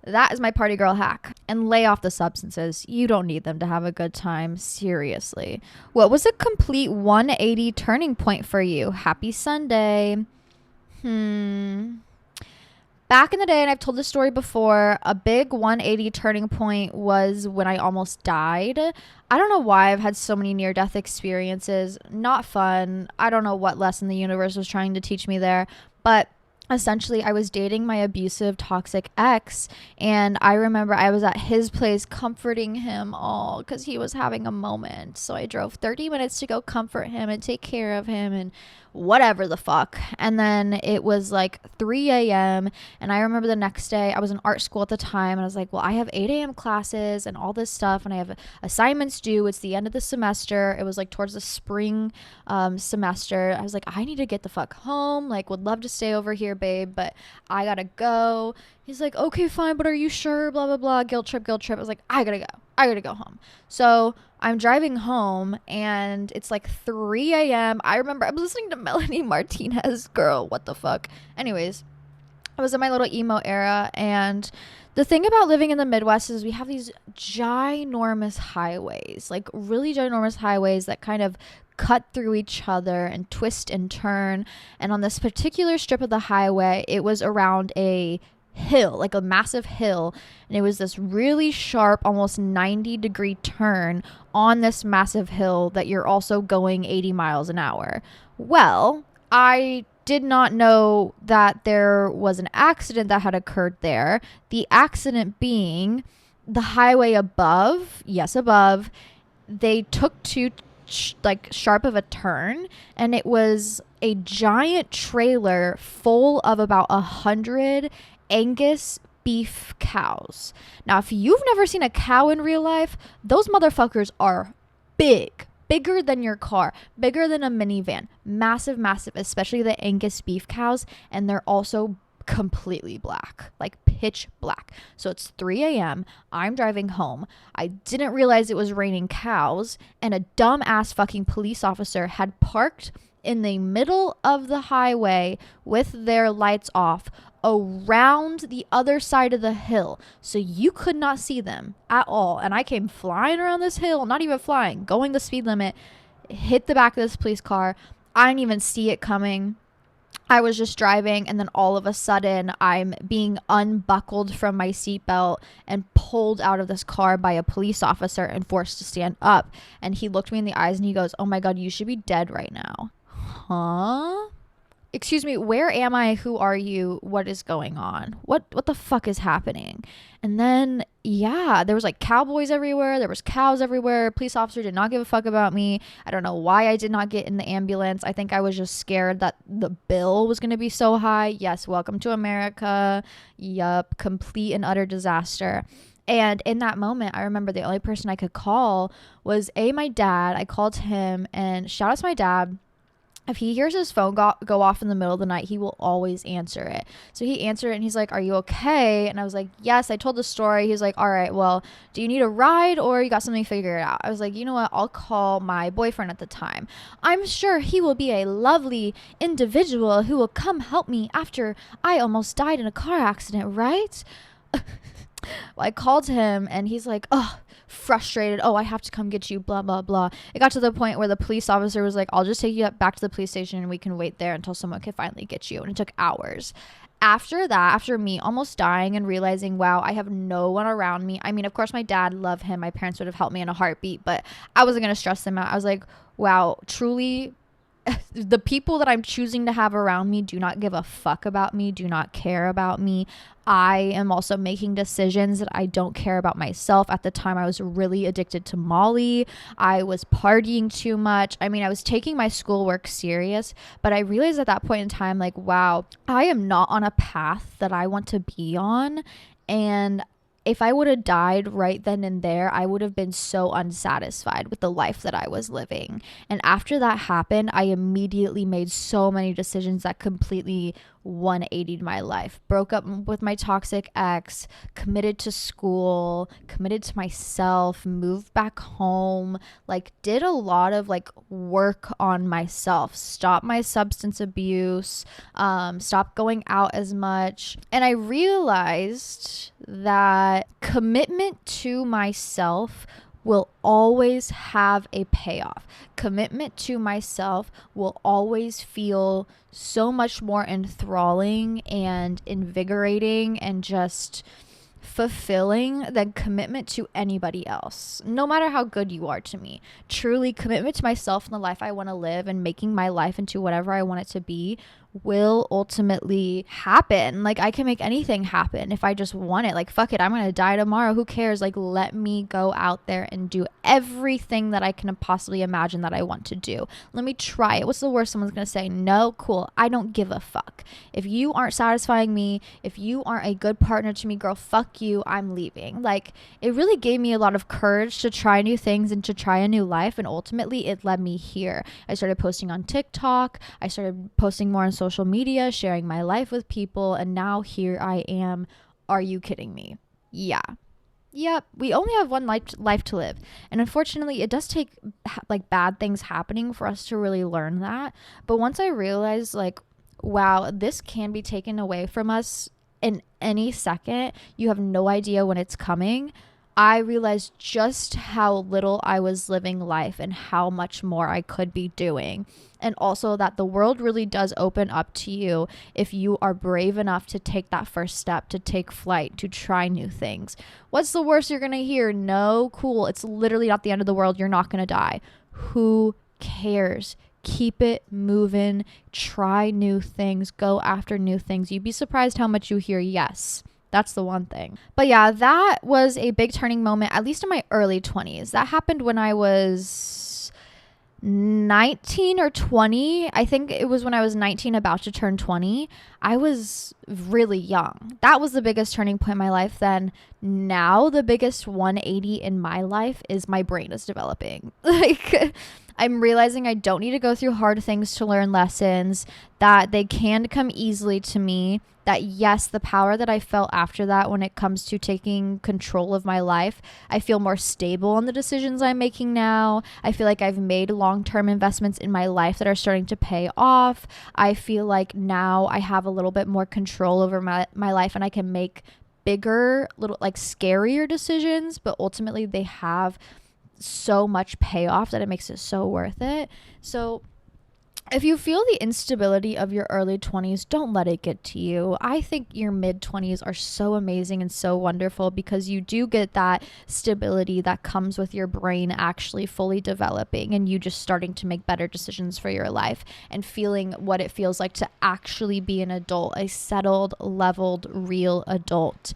That is my party girl hack. And lay off the substances. You don't need them to have a good time. Seriously. What was a complete 180 turning point for you? Happy Sunday. Back in the day, and I've told this story before, a big 180 turning point was when I almost died. I don't know why I've had so many near-death experiences. Not fun. I don't know what lesson the universe was trying to teach me there. But essentially, I was dating my abusive, toxic ex. And I remember I was at his place comforting him all because he was having a moment. So I drove 30 minutes to go comfort him and take care of him and whatever the fuck. And then it was like 3 a.m. And I remember the next day, I was in art school at the time. And I was like, well, I have 8 a.m. classes and all this stuff. And I have assignments due. It's the end of the semester. It was like towards the spring semester. I was like, I need to get the fuck home. Like, would love to stay over here, babe, but I gotta go. He's like, okay, fine, but are you sure? Blah, blah, blah. Guilt trip. I was like, I gotta go home. So I'm driving home and it's like 3 a.m. I remember I'm listening to Melanie Martinez. Girl, what the fuck? Anyways, I was in my little emo era, and the thing about living in the Midwest is we have these ginormous highways, like really ginormous highways that kind of cut through each other and twist and turn. And on this particular strip of the highway, it was around a hill, like a massive hill, and it was this really sharp, almost 90-degree turn on this massive hill that you're also going 80 miles an hour. Well, I did not know that there was an accident that had occurred there. The accident being the highway above, they took too sharp of a turn, and it was a giant trailer full of about 100 Angus beef cows. Now, if you've never seen a cow in real life, those motherfuckers are bigger than your car, bigger than a minivan, massive, especially the Angus beef cows. And they're also completely black, like pitch black. So it's 3 a.m. I'm driving home. I didn't realize it was raining cows, and a dumbass fucking police officer had parked in the middle of the highway with their lights off around the other side of the hill, so you could not see them at all. And I came flying around this hill, not even flying, going the speed limit, hit the back of this police car. I didn't even see it coming. I was just driving, and then all of a sudden I'm being unbuckled from my seatbelt and pulled out of this car by a police officer and forced to stand up. And he looked me in the eyes and he goes, "Oh my God, you should be dead right now." Huh? Excuse me, where am I? Who are you? What is going on? What the fuck is happening? And then, yeah, there was like cowboys everywhere. There was cows everywhere. Police officer did not give a fuck about me. I don't know why I did not get in the ambulance. I think I was just scared that the bill was going to be so high. Yes, welcome to America. Yup, complete and utter disaster. And in that moment, I remember the only person I could call was my dad. I called him, and shout out to my dad. If he hears his phone go off in the middle of the night, he will always answer it. So he answered it, and he's like, "Are you okay?" And I was like, "Yes." I told the story. He's like, "All right, well, do you need a ride or you got something figured out?" I was like, "You know what? I'll call my boyfriend at the time. I'm sure he will be a lovely individual who will come help me after I almost died in a car accident, right?" Well, I called him, and he's like, frustrated. "Oh, I have to come get you, blah, blah, blah." It got to the point where the police officer was like, "I'll just take you back to the police station and we can wait there until someone can finally get you." And it took hours. After that, after me almost dying and realizing, wow, I have no one around me. I mean, of course, my dad, love him. My parents would have helped me in a heartbeat, but I wasn't going to stress them out. I was like, wow, truly, the people that I'm choosing to have around me do not give a fuck about me, do not care about me. I am also making decisions that I don't care about myself. At the time, I was really addicted to Molly. I was partying too much. I mean, I was taking my schoolwork serious, but I realized at that point in time, like, wow, I am not on a path that I want to be on. And if I would have died right then and there, I would have been so unsatisfied with the life that I was living. And after that happened, I immediately made so many decisions that completely 180'd my life. Broke up with my toxic ex, committed to school, committed to myself, moved back home, like did a lot of like work on myself, stopped my substance abuse, stopped going out as much. And I realized that commitment to myself will always have a payoff. Commitment to myself will always feel so much more enthralling and invigorating and just fulfilling than commitment to anybody else, no matter how good you are to me. Truly, commitment to myself and the life I want to live and making my life into whatever I want it to be will ultimately happen. Like, I can make anything happen if I just want it. Like, fuck it, I'm gonna die tomorrow, who cares? Like, let me go out there and do everything that I can possibly imagine that I want to do. Let me try it. What's the worst someone's gonna say? No? Cool. I don't give a fuck. If you aren't satisfying me, if you aren't a good partner to me, girl, fuck you, I'm leaving. Like, it really gave me a lot of courage to try new things and to try a new life, and ultimately it led me here. I started posting on TikTok, I started posting more on social media, sharing my life with people, and now here I am. Are you kidding me? Yeah. Yep, we only have one life to live. And unfortunately, it does take like bad things happening for us to really learn that. But once I realized, like, wow, this can be taken away from us in any second. You have no idea when it's coming. I realized just how little I was living life and how much more I could be doing. And also that the world really does open up to you if you are brave enough to take that first step, to take flight, to try new things. What's the worst you're going to hear? No, cool. It's literally not the end of the world. You're not going to die. Who cares? Keep it moving. Try new things. Go after new things. You'd be surprised how much you hear yes. That's the one thing. But yeah, that was a big turning moment, at least in my early 20s. That happened when I was 19 or 20. I think it was when I was 19, about to turn 20. I was really young. That was the biggest turning point in my life. Then now the biggest 180 in my life is my brain is developing. Like, I'm realizing I don't need to go through hard things to learn lessons, that they can come easily to me, that yes, the power that I felt after that when it comes to taking control of my life, I feel more stable in the decisions I'm making now. I feel like I've made long-term investments in my life that are starting to pay off. I feel like now I have a little bit more control over my life, and I can make bigger, little like scarier decisions, but ultimately they have so much payoff that it makes it so worth it. So if you feel the instability of your early 20s, don't let it get to you. I think your mid 20s are so amazing and so wonderful because you do get that stability that comes with your brain actually fully developing and you just starting to make better decisions for your life and feeling what it feels like to actually be an adult, a settled, leveled, real adult.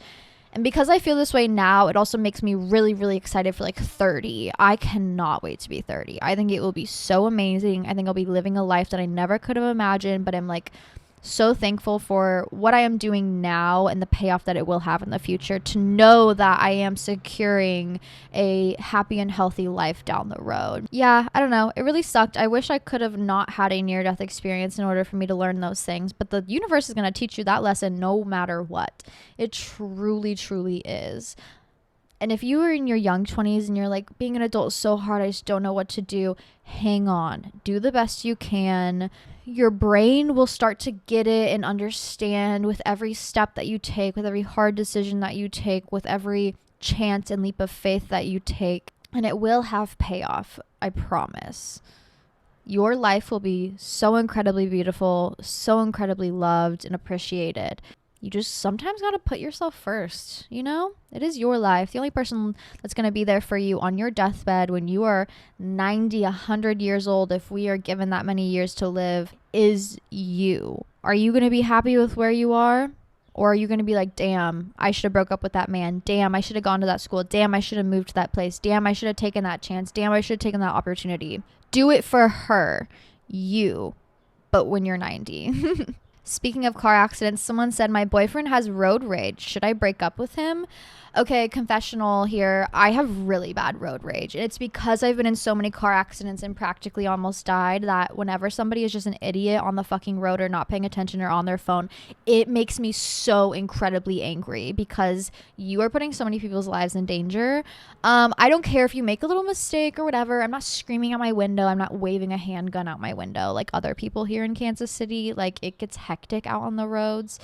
And because I feel this way now, it also makes me really, really excited for like 30. I cannot wait to be 30. I think it will be so amazing. I think I'll be living a life that I never could have imagined, but I'm like so thankful for what I am doing now and the payoff that it will have in the future, to know that I am securing a happy and healthy life down the road. Yeah, I don't know. It really sucked. I wish I could have not had a near-death experience in order for me to learn those things, but the universe is going to teach you that lesson no matter what. It truly, truly is. And if you are in your young 20s and you're like, being an adult is so hard, I just don't know what to do, hang on. Do the best you can. Your brain will start to get it and understand with every step that you take, with every hard decision that you take, with every chance and leap of faith that you take. And it will have payoff, I promise. Your life will be so incredibly beautiful, so incredibly loved and appreciated. you just sometimes got to put yourself first, you know? It is your life. The only person that's going to be there for you on your deathbed when you are 90, 100 years old, if we are given that many years to live, is you. Are you going to be happy with where you are? Or are you going to be like, damn, I should have broke up with that man. Damn, I should have gone to that school. Damn, I should have moved to that place. Damn, I should have taken that chance. Damn, I should have taken that opportunity. Do it for her, you, but when you're 90. Speaking of car accidents, someone said, my boyfriend has road rage. Should I break up with him? Okay, confessional here. I have really bad road rage. And it's because I've been in so many car accidents and practically almost died that whenever somebody is just an idiot on the fucking road or not paying attention or on their phone, it makes me so incredibly angry because you are putting so many people's lives in danger. I don't care if you make a little mistake or whatever. I'm not screaming out my window. I'm not waving a handgun out my window like other people here in Kansas City. Like, it gets hectic out on the roads.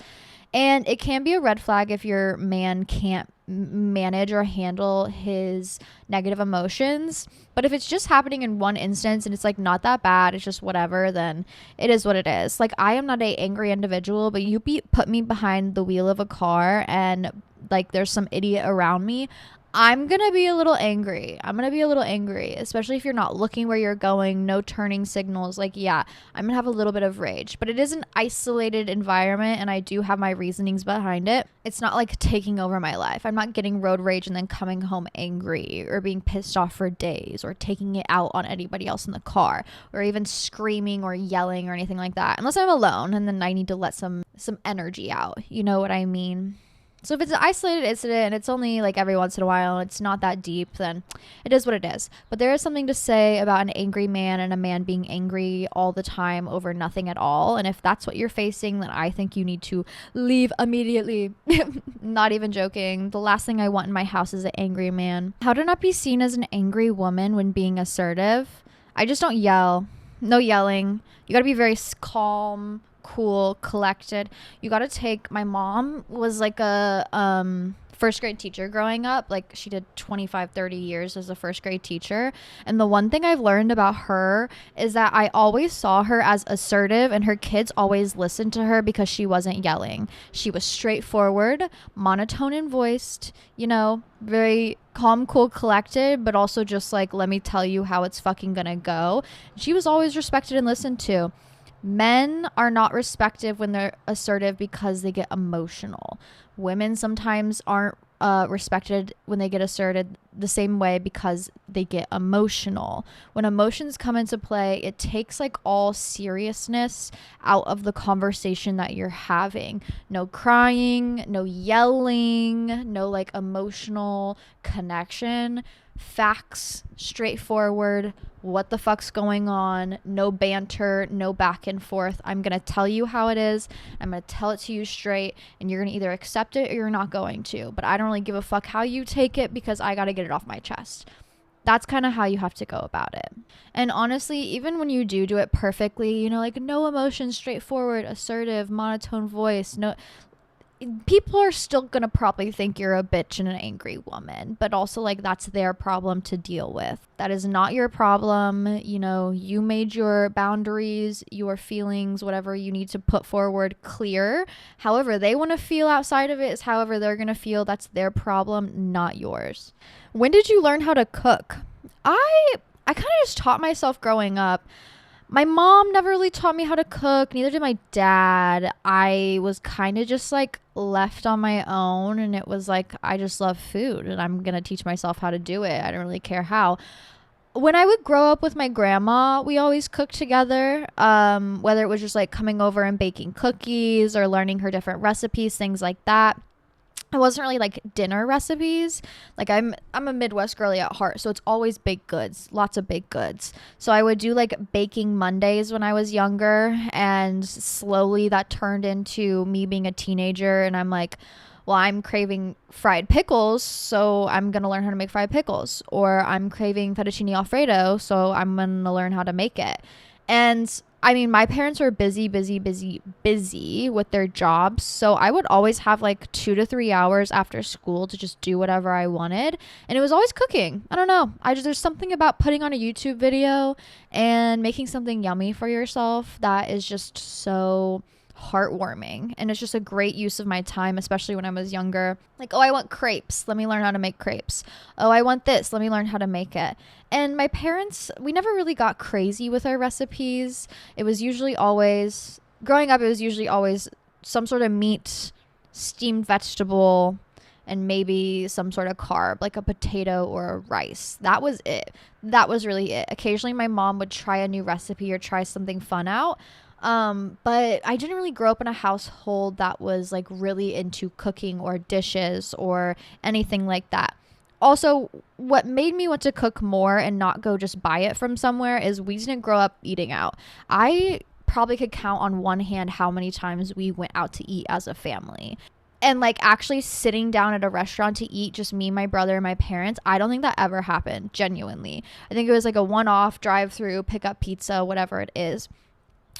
And it can be a red flag if your man can't manage or handle his negative emotions. But if it's just happening in one instance and it's like not that bad, it's just whatever, then it is what it is. Like, I am not a angry individual, but you put me behind the wheel of a car and like there's some idiot around me, I'm going to be a little angry. Especially if you're not looking where you're going, no turning signals. Like, yeah, I'm going to have a little bit of rage, but it is an isolated environment and I do have my reasonings behind it. It's not like taking over my life. I'm not getting road rage and then coming home angry or being pissed off for days or taking it out on anybody else in the car or even screaming or yelling or anything like that. Unless I'm alone and then I need to let some energy out. You know what I mean? So if it's an isolated incident and it's only like every once in a while and it's not that deep, then it is what it is. But there is something to say about an angry man and a man being angry all the time over nothing at all. And if that's what you're facing, then I think you need to leave immediately. Not even joking. The last thing I want in my house is an angry man. How to not be seen as an angry woman when being assertive? I just don't yell. No yelling. You gotta be very calm, cool, collected. You got to take, my mom was like a first grade teacher growing up. Like, she did 25-30 years as a first grade teacher, and the one thing I've learned about her is that I always saw her as assertive and her kids always listened to her because she wasn't yelling. She was straightforward, monotone and voiced, you know, very calm, cool, collected, but also just like, let me tell you how it's fucking gonna go. She was always respected and listened to. Men are not respected when they're assertive because they get emotional. Women sometimes aren't respected when they get asserted the same way because they get emotional. When emotions come into play, it takes like all seriousness out of the conversation that you're having. No crying, no yelling, no like emotional connection. Facts, straightforward, what the fuck's going on, no banter, no back and forth. I'm going to tell you how it is. I'm going to tell it to you straight, and you're going to either accept it or you're not going to. But I don't really give a fuck how you take it because I got to get it off my chest. That's kind of how you have to go about it. And honestly, even when you do it perfectly, you know, like no emotion, straightforward, assertive, monotone voice, no, people are still gonna probably think you're a bitch and an angry woman, but also like that's their problem to deal with. That is not your problem. You know, you made your boundaries, your feelings, whatever you need to put forward clear. However they want to feel outside of it is however they're gonna feel. That's their problem, not yours. When did you learn how to cook? I kind of just taught myself growing up. My mom never really taught me how to cook. Neither did my dad. I was kind of just like left on my own. And it was like, I just love food and I'm going to teach myself how to do it. I don't really care how. When I would grow up with my grandma, we always cooked together. Whether it was just like coming over and baking cookies or learning her different recipes, things like that. It wasn't really like dinner recipes. Like I'm a Midwest girly at heart, so it's always baked goods, lots of baked goods. So I would do like baking Mondays when I was younger, and slowly that turned into me being a teenager, and I'm like, well, I'm craving fried pickles, so I'm going to learn how to make fried pickles. Or I'm craving fettuccine Alfredo, so I'm going to learn how to make it. And I mean, my parents were busy with their jobs. So I would always have like 2 to 3 hours after school to just do whatever I wanted. And it was always cooking. I don't know. There's something about putting on a YouTube video and making something yummy for yourself that is just so heartwarming, and it's just a great use of my time, especially when I was younger. Like, oh, I want crepes, let me learn how to make crepes. Oh, I want this, let me learn how to make it. And my parents, we never really got crazy with our recipes. It was usually always, growing up, it was usually always some sort of meat, steamed vegetable, and maybe some sort of carb, like a potato or a rice. That was it. That was really it. Occasionally my mom would try a new recipe or try something fun out. But I didn't really grow up in a household that was like really into cooking or dishes or anything like that. Also, what made me want to cook more and not go just buy it from somewhere is we didn't grow up eating out. I probably could count on one hand how many times we went out to eat as a family. And like actually sitting down at a restaurant to eat, just me, my brother, and my parents, I don't think that ever happened, genuinely. I think it was like a one-off drive-through, pick up pizza, whatever it is.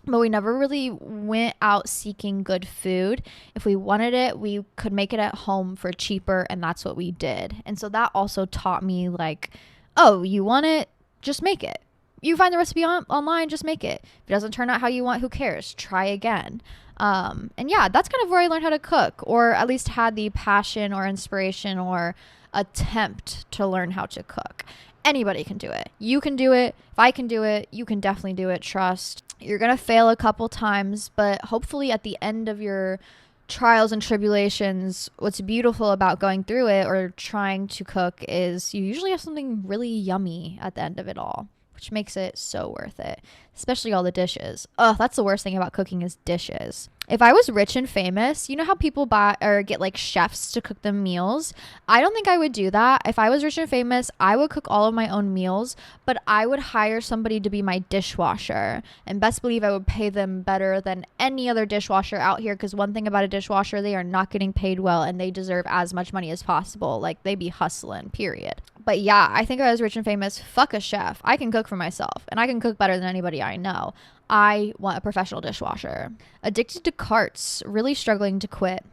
But we never really went out seeking good food. If we wanted it, we could make it at home for cheaper, and that's what we did. And so that also taught me like, oh, you want it? Just make it. You find the recipe online, just make it. If it doesn't turn out how you want, who cares? Try again. And yeah, that's kind of where I learned how to cook, or at least had the passion or inspiration or attempt to learn how to cook. Anybody can do it. You can do it. If I can do it, you can definitely do it. Trust. You're going to fail a couple times, but hopefully at the end of your trials and tribulations, what's beautiful about going through it or trying to cook is you usually have something really yummy at the end of it all, which makes it so worth it, especially all the dishes. Ugh, that's the worst thing about cooking is dishes. If I was rich and famous, you know how people buy or get like chefs to cook them meals? I don't think I would do that. If I was rich and famous, I would cook all of my own meals, but I would hire somebody to be my dishwasher. And best believe I would pay them better than any other dishwasher out here, because one thing about a dishwasher, they are not getting paid well and they deserve as much money as possible. Like, they be hustling, period. But yeah, I think if I was rich and famous, fuck a chef. I can cook for myself, and I can cook better than anybody I know. I want a professional dishwasher. Addicted to carts, really struggling to quit.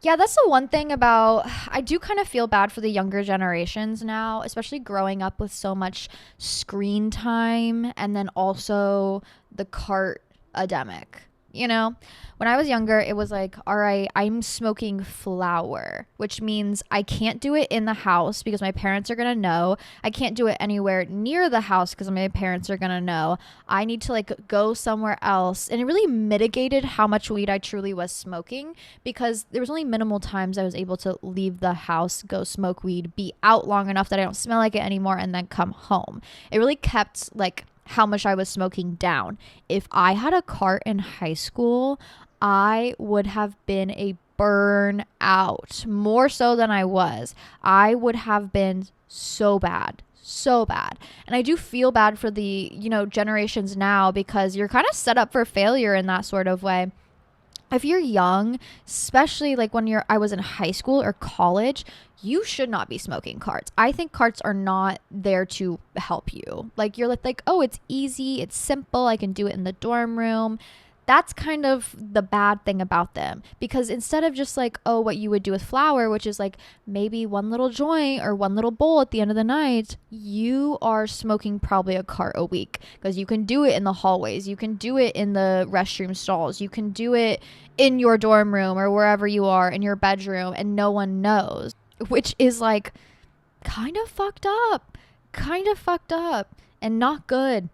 Yeah, that's the one thing about, I do kind of feel bad for the younger generations now, especially growing up with so much screen time and then also the cartdemic. You know, when I was younger, it was like, all right, I'm smoking flower, which means I can't do it in the house because my parents are going to know. I can't do it anywhere near the house because my parents are going to know. I need to like go somewhere else. And it really mitigated how much weed I truly was smoking, because there was only minimal times I was able to leave the house, go smoke weed, be out long enough that I don't smell like it anymore, and then come home. It really kept like how much I was smoking down. If I had a cart in high school, I would have been a burnout, more so than I was. I would have been so bad. And I do feel bad for the, generations now, because you're kind of set up for failure in that sort of way. If you're young, especially like when I was in high school or college, you should not be smoking carts. I think carts are not there to help you. Like, you're like, oh, it's easy, it's simple, I can do it in the dorm room. That's kind of the bad thing about them, because instead of just like, oh, what you would do with flour, which is like maybe one little joint or one little bowl at the end of the night, you are smoking probably a cart a week, because you can do it in the hallways, you can do it in the restroom stalls, you can do it in your dorm room or wherever you are in your bedroom, and no one knows, which is like kind of fucked up and not good.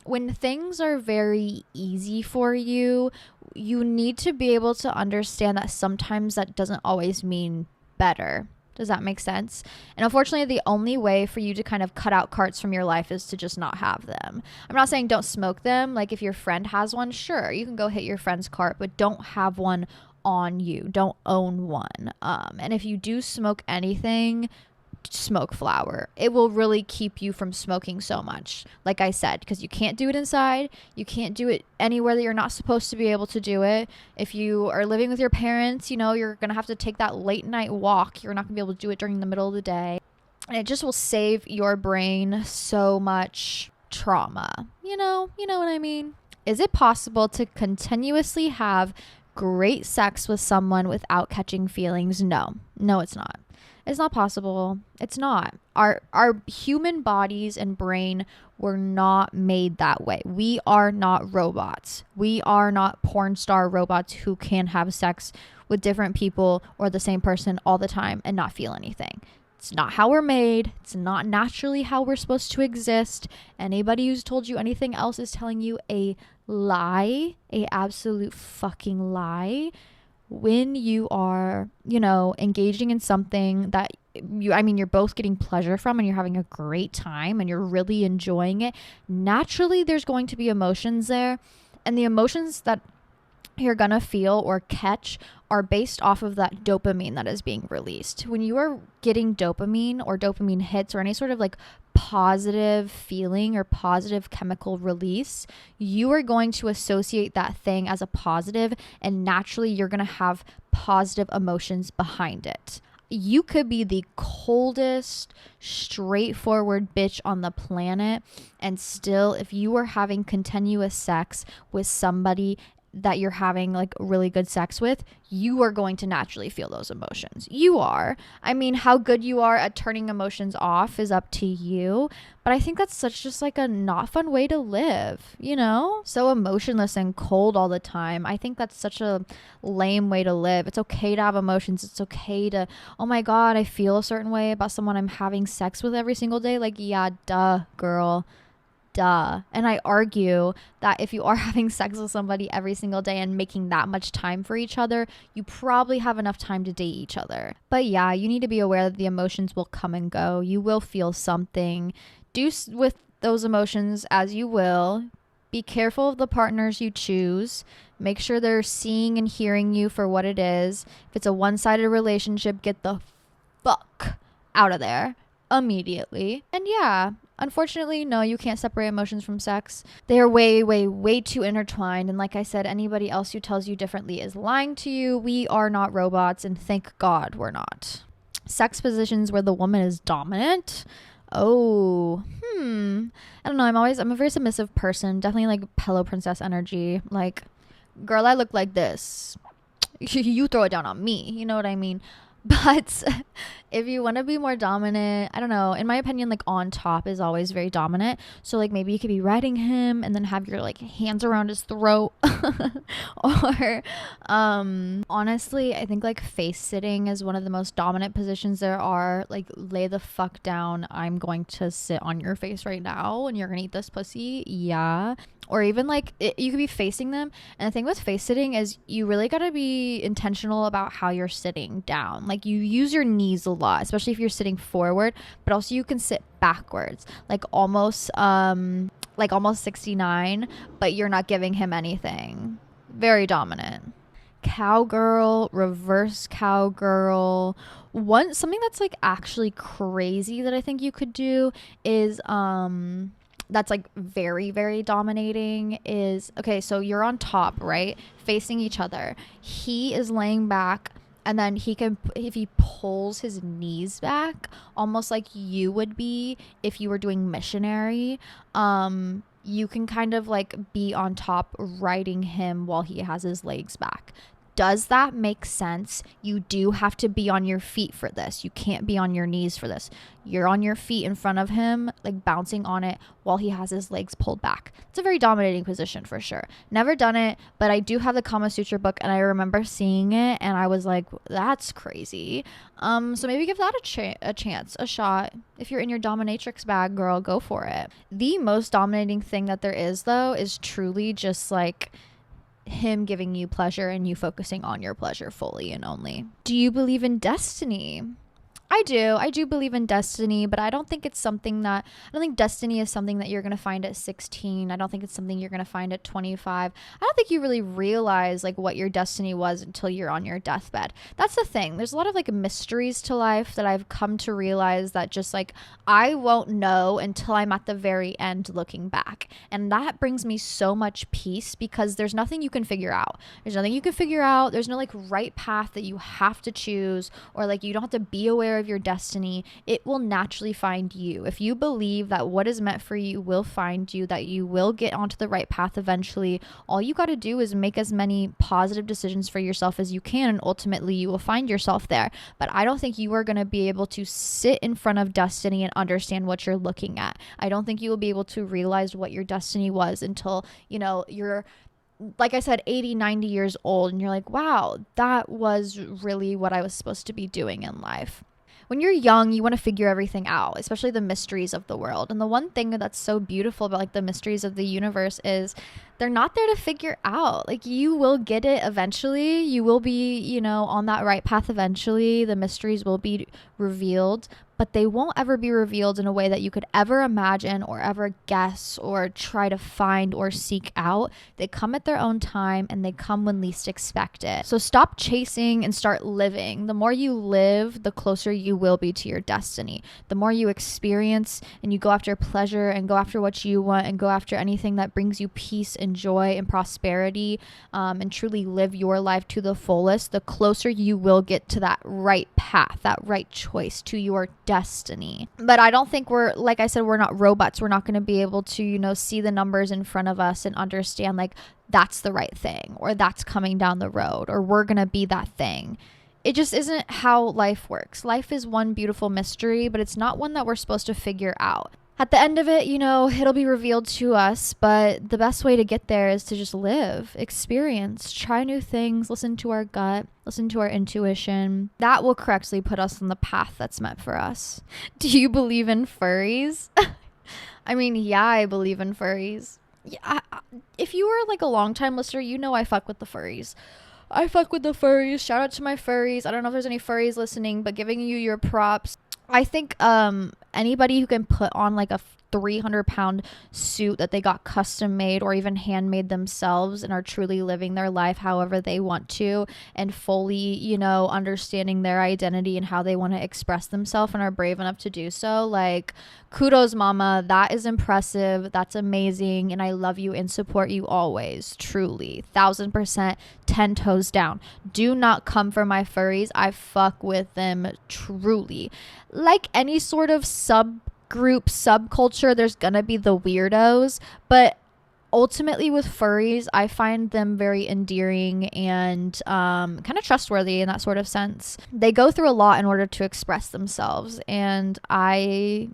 When things are very easy for you, you need to be able to understand that sometimes that doesn't always mean better. Does that make sense? And unfortunately, the only way for you to kind of cut out carts from your life is to just not have them. I'm not saying don't smoke them. Like, if your friend has one, sure, you can go hit your friend's cart, but don't have one on you. Don't own one. And if you do smoke anything, smoke flower. It will really keep you from smoking so much, like I said, because you can't do it inside, you can't do it anywhere that you're not supposed to be able to do it. If you are living with your parents, you're gonna have to take that late night walk. You're not gonna be able to do it during the middle of the day, and it just will save your brain so much trauma. You know what I mean? Is it possible to continuously have great sex with someone without catching feelings? No, it's not. It's not possible. It's not. Our human bodies and brain were not made that way. We are not robots. We are not porn star robots who can have sex with different people or the same person all the time and not feel anything. It's not how we're made. It's not naturally how we're supposed to exist. Anybody who's told you anything else is telling you a lie, a absolute fucking lie. When you are, engaging in something that you're both getting pleasure from and you're having a great time and you're really enjoying it, naturally there's going to be emotions there. And the emotions that you're gonna feel or catch are based off of that dopamine that is being released. When you are getting dopamine or dopamine hits or any sort of like positive feeling or positive chemical release, you are going to associate that thing as a positive, and naturally you're gonna have positive emotions behind it. You could be the coldest, straightforward bitch on the planet, and still, if you are having continuous sex with somebody that you're having like really good sex with, you are going to naturally feel those emotions. You are. I mean, how good you are at turning emotions off is up to you, but I think that's such just like a not fun way to live, so emotionless and cold all the time. I think that's such a lame way to live. It's okay to have emotions. It's okay to, oh my God, I feel a certain way about someone I'm having sex with every single day. Like, yeah, duh, girl. Duh. And I argue that if you are having sex with somebody every single day and making that much time for each other, you probably have enough time to date each other. But yeah, you need to be aware that the emotions will come and go. You will feel something. Do with those emotions as you will. Be careful of the partners you choose. Make sure they're seeing and hearing you for what it is. If it's a one-sided relationship, get the fuck out of there immediately. And yeah, unfortunately, no, you can't separate emotions from sex. They are way, way, way too intertwined. And like I said, anybody else who tells you differently is lying to you. We are not robots, and thank God we're not. Sex positions where the woman is dominant. Oh, I don't know. I'm a very submissive person. Definitely like pillow princess energy. Like, girl, I look like this. You throw it down on me. You know what I mean? But if you want to be more dominant, I don't know, in my opinion, like on top is always very dominant. So like maybe you could be riding him and then have your like hands around his throat. Or honestly, I think like face sitting is one of the most dominant positions there are. Like, lay the fuck down. I'm going to sit on your face right now and you're gonna eat this pussy. Yeah. Or even like you could be facing them. And the thing with face sitting is you really got to be intentional about how you're sitting down. Like, you use your knees a lot, especially if you're sitting forward, but also you can sit backwards, like almost 69, but you're not giving him anything. Very dominant. Cowgirl, reverse cowgirl. Something that's like actually crazy that I think you could do is that's like very, very dominating is, okay, so you're on top, right? Facing each other. He is laying back, and then if he pulls his knees back, almost like you would be if you were doing missionary, you can kind of like be on top riding him while he has his legs back. Does that make sense? You do have to be on your feet for this. You can't be on your knees for this. You're on your feet in front of him, like bouncing on it while he has his legs pulled back. It's a very dominating position for sure. Never done it, but I do have the Kama Sutra book, and I remember seeing it and I was like, that's crazy. So maybe give that a chance, a shot. If you're in your dominatrix bag, girl, go for it. The most dominating thing that there is, though, is truly just like him giving you pleasure and you focusing on your pleasure fully and only. Do you believe in destiny? I do believe in destiny, but I don't think destiny is something that you're going to find at 16. I don't think it's something you're going to find at 25. I don't think you really realize like what your destiny was until you're on your deathbed. That's the thing. There's a lot of like mysteries to life that I've come to realize that just like I won't know until I'm at the very end looking back. And that brings me so much peace because there's nothing you can figure out. There's no like right path that you have to choose, or like you don't have to be aware of your destiny, it will naturally find you. If you believe that what is meant for you will find you, that you will get onto the right path eventually, all you got to do is make as many positive decisions for yourself as you can, and ultimately you will find yourself there. But I don't think you are going to be able to sit in front of destiny and understand what you're looking at. I don't think you will be able to realize what your destiny was until, you're, like I said, 80, 90 years old, and you're like, wow, that was really what I was supposed to be doing in life. When you're young, you want to figure everything out, especially the mysteries of the world. And the one thing that's so beautiful about like the mysteries of the universe is they're not there to figure out. Like, you will get it eventually. You will be, on that right path eventually. The mysteries will be revealed, but they won't ever be revealed in a way that you could ever imagine or ever guess or try to find or seek out. They come at their own time, and they come when least expected. So stop chasing and start living. The more you live, the closer you will be to your destiny. The more you experience and you go after pleasure and go after what you want and go after anything that brings you peace and joy and prosperity, and truly live your life to the fullest, the closer you will get to that right path, that right choice, to your destiny. But I don't think like I said, we're not robots. We're not going to be able to, see the numbers in front of us and understand like that's the right thing, or that's coming down the road, or we're going to be that thing. It just isn't how life works. Life is one beautiful mystery, but it's not one that we're supposed to figure out. At the end of it, it'll be revealed to us, but the best way to get there is to just live, experience, try new things, listen to our gut, listen to our intuition. That will correctly put us on the path that's meant for us. Do you believe in furries? I mean, yeah, I believe in furries. Yeah, if you were like a longtime listener, I fuck with the furries. I fuck with the furries. Shout out to my furries. I don't know if there's any furries listening, but giving you your props. I think anybody who can put on like a 300-pound suit that they got custom made or even handmade themselves and are truly living their life however they want to and fully, understanding their identity and how they want to express themselves and are brave enough to do so. Like, kudos, mama. That is impressive. That's amazing. And I love you and support you always. Truly. 1000%. 10 toes down. Do not come for my furries. I fuck with them truly. Like any sort of subculture, there's gonna be the weirdos, but ultimately with furries, I find them very endearing and kind of trustworthy in that sort of sense. They go through a lot in order to express themselves, and I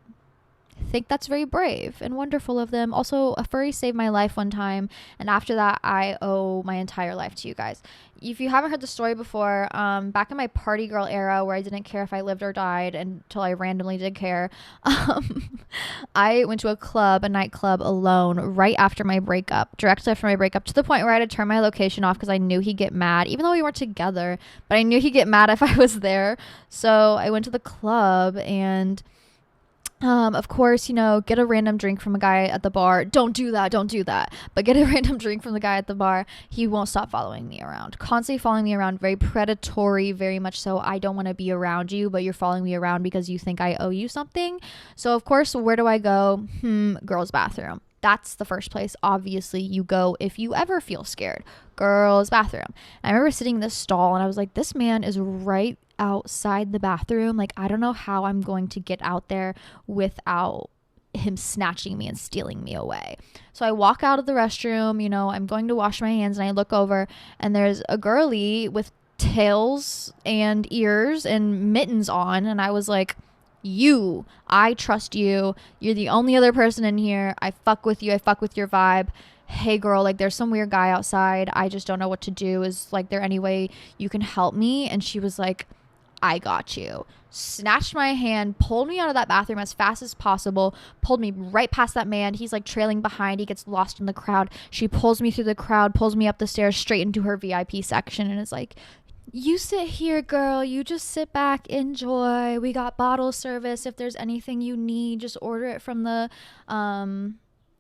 think that's very brave and wonderful of them. Also, a furry saved my life one time, and after that I owe my entire life to you guys. If you haven't heard the story before, back in my party girl era where I didn't care if I lived or died until I randomly did care, I went to a nightclub alone right after my breakup, directly after my breakup, to the point where I had to turn my location off because I knew he'd get mad, even though we weren't together, but I knew he'd get mad if I was there. So I went to the club and of course, get a random drink from a guy at the bar. Don't do that. But get a random drink from the guy at the bar. He won't stop following me around. Constantly following me around. Very predatory, very much so. I don't want to be around you, but you're following me around because you think I owe you something. So, of course, where do I go? Girls' bathroom. That's the first place, obviously, you go if you ever feel scared. Girls' bathroom. And I remember sitting in this stall, and I was like, this man is right outside the bathroom. Like, I don't know how I'm going to get out there without him snatching me and stealing me away. So I walk out of the restroom, I'm going to wash my hands, and I look over, and there's a girly with tails and ears and mittens on, and I was like, I trust you. You're the only other person in here. I fuck with you. I fuck with your vibe. Hey girl, like there's some weird guy outside. I just don't know what to do. Is like there any way you can help me? And she was like, I got you. Snatched my hand, pulled me out of that bathroom as fast as possible, pulled me right past that man. He's like trailing behind. He gets lost in the crowd. She pulls me through the crowd, pulls me up the stairs straight into her VIP section, and is like, you sit here, girl. You just sit back, enjoy. We got bottle service. If there's anything you need, just order it from the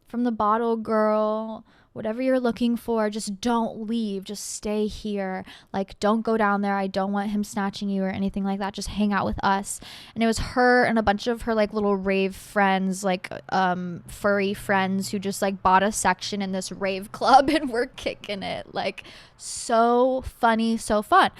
bottle girl. Whatever you're looking for, just don't leave. Just stay here. Like, don't go down there. I don't want him snatching you or anything like that. Just hang out with us. And it was her and a bunch of her like little rave friends, like furry friends who just like bought a section in this rave club and were kicking it. Like, so funny, so fun.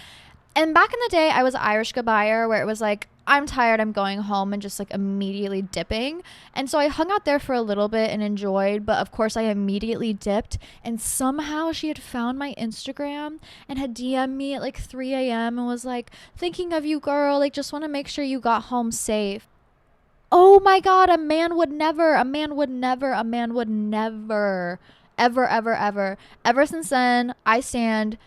And back in the day, I was an Irish goodbyer where it was like, I'm tired, I'm going home, and just like immediately dipping. And so I hung out there for a little bit and enjoyed, but of course I immediately dipped. And somehow she had found my Instagram and had DM'd me at like 3 a.m. and was like, thinking of you, girl, like just want to make sure you got home safe. Oh my God, a man would never, ever, ever, ever. Ever since then, I stand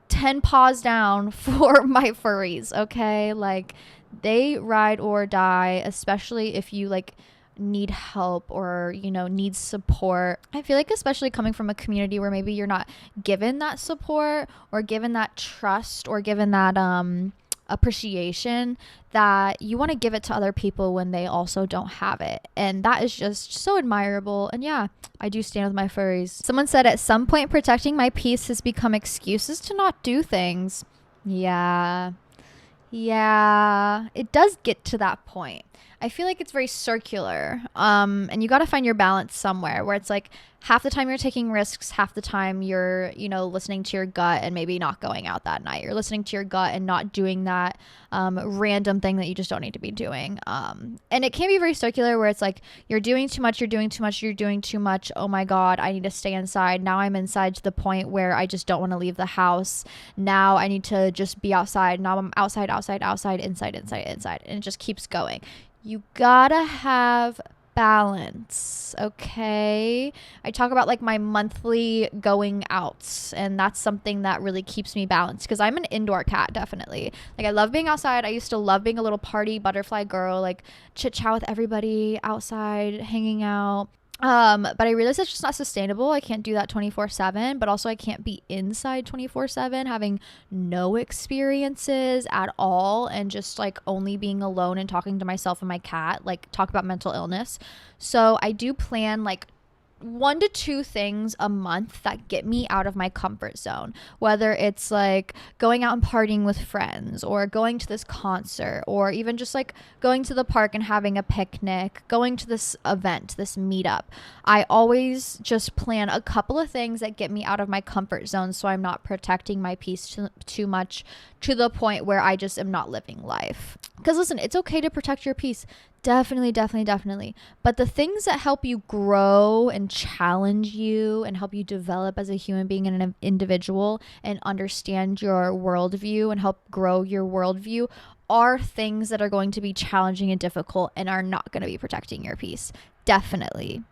10 paws down for my furries, okay? Like, they ride or die, especially if you like need help or, you know, need support. I feel like especially coming from a community where maybe you're not given that support or given that trust or given that appreciation, that you want to give it to other people when they also don't have it. And that is just so admirable. And yeah, I do stand with my furries. Someone said at some point protecting my peace has become excuses to not do things. Yeah, it does get to that point. I feel like it's very circular. And you got to find your balance somewhere where it's like half the time you're taking risks, half the time you're, you know, listening to your gut and maybe not going out that night. You're listening to your gut and not doing that random thing that you just don't need to be doing. And it can be very circular where it's like you're doing too much. Oh my God, I need to stay inside. Now I'm inside to the point where I just don't want to leave the house. Now I need to just be outside. Now I'm outside, inside. And it just keeps going. You gotta have balance, okay? I talk about like my monthly going outs, and that's something that really keeps me balanced because I'm an indoor cat, definitely. Like, I love being outside. I used to love being a little party butterfly girl, like chit chat with everybody outside, hanging out. But I realized that's just not sustainable. I can't do that 24/7, but also I can't be inside 24/7, having no experiences at all and just like only being alone and talking to myself and my cat, like talk about mental illness. So I do plan like 1 to 2 things a month that get me out of my comfort zone, whether it's like going out and partying with friends or going to this concert or even just like going to the park and having a picnic, going to this event, this meetup. I always just plan a couple of things that get me out of my comfort zone so I'm not protecting my peace too much to the point where I just am not living life. Because listen, it's okay to protect your peace. Definitely. But the things that help you grow and challenge you and help you develop as a human being and an individual and understand your worldview and help grow your worldview are things that are going to be challenging and difficult and are not going to be protecting your peace. Definitely.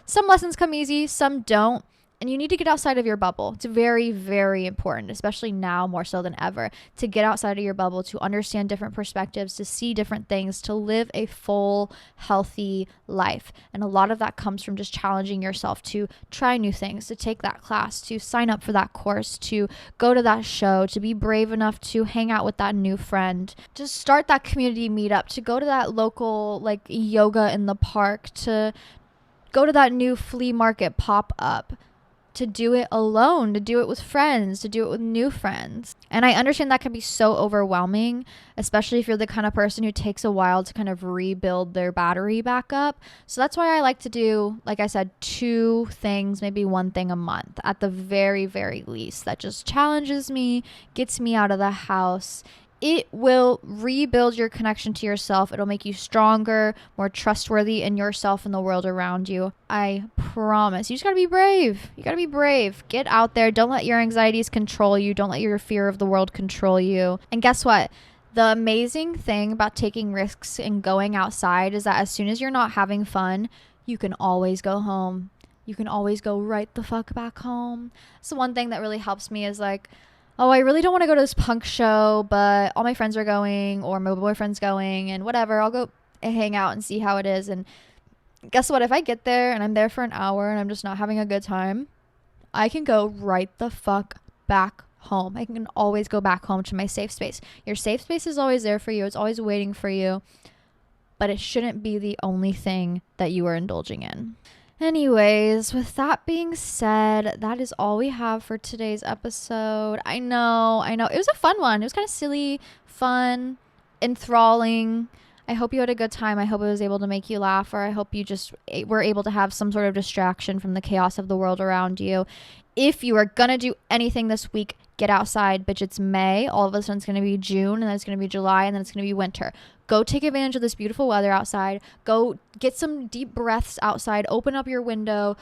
Some lessons come easy, some don't. And you need to get outside of your bubble. It's very, very important, especially now more so than ever, to get outside of your bubble, to understand different perspectives, to see different things, to live a full, healthy life. And a lot of that comes from just challenging yourself to try new things, to take that class, to sign up for that course, to go to that show, to be brave enough to hang out with that new friend, to start that community meetup, to go to that local like yoga in the park, to go to that new flea market pop-up, to do it alone, to do it with friends, to do it with new friends. And I understand that can be so overwhelming, especially if you're the kind of person who takes a while to kind of rebuild their battery back up. So that's why I like to do, like I said, 2 things, maybe 1 thing a month at the very, very least. That just challenges me, gets me out of the house. It will rebuild your connection to yourself. It'll make you stronger, more trustworthy in yourself and the world around you. I promise. You just gotta be brave. Get out there. Don't let your anxieties control you. Don't let your fear of the world control you. And guess what? The amazing thing about taking risks and going outside is that as soon as you're not having fun, you can always go home. You can always go right the fuck back home. So one thing that really helps me is like, oh, I really don't want to go to this punk show, but all my friends are going or my boyfriend's going and whatever. I'll go hang out and see how it is. And guess what? If I get there and I'm there for an hour and I'm just not having a good time, I can go right the fuck back home. I can always go back home to my safe space. Your safe space is always there for you. It's always waiting for you. But it shouldn't be the only thing that you are indulging in. Anyways, with that being said, that is all we have for today's episode. I know. It was a fun one. It was kind of silly, fun, enthralling. I hope you had a good time. I hope it was able to make you laugh, or I hope you just were able to have some sort of distraction from the chaos of the world around you. If you are going to do anything this week, Get outside, bitch. It's May. All of a sudden it's going to be June, and then it's going to be July, and then it's going to be winter. Go take advantage of this beautiful weather outside. Go get some deep breaths outside. Open up your window.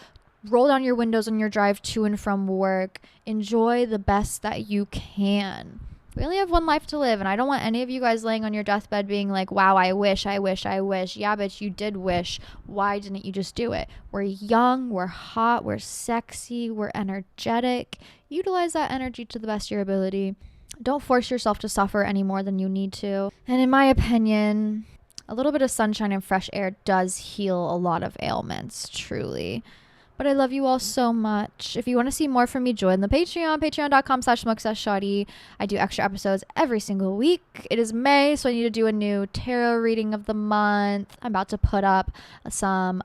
Roll down your windows on your drive to and from work. Enjoy the best that you can. We only have one life to live, and I don't want any of you guys laying on your deathbed being like, wow, I wish. Yeah, bitch, you did wish. Why didn't you just do it? We're young, we're hot, we're sexy, we're energetic. Utilize that energy to the best of your ability. Don't force yourself to suffer any more than you need to. And in my opinion, a little bit of sunshine and fresh air does heal a lot of ailments, truly. But I love you all so much. If you want to see more from me, join the Patreon, patreon.com/smokesashshawty. I do extra episodes every single week. It is May, so I need to do a new tarot reading of the month. I'm about to put up some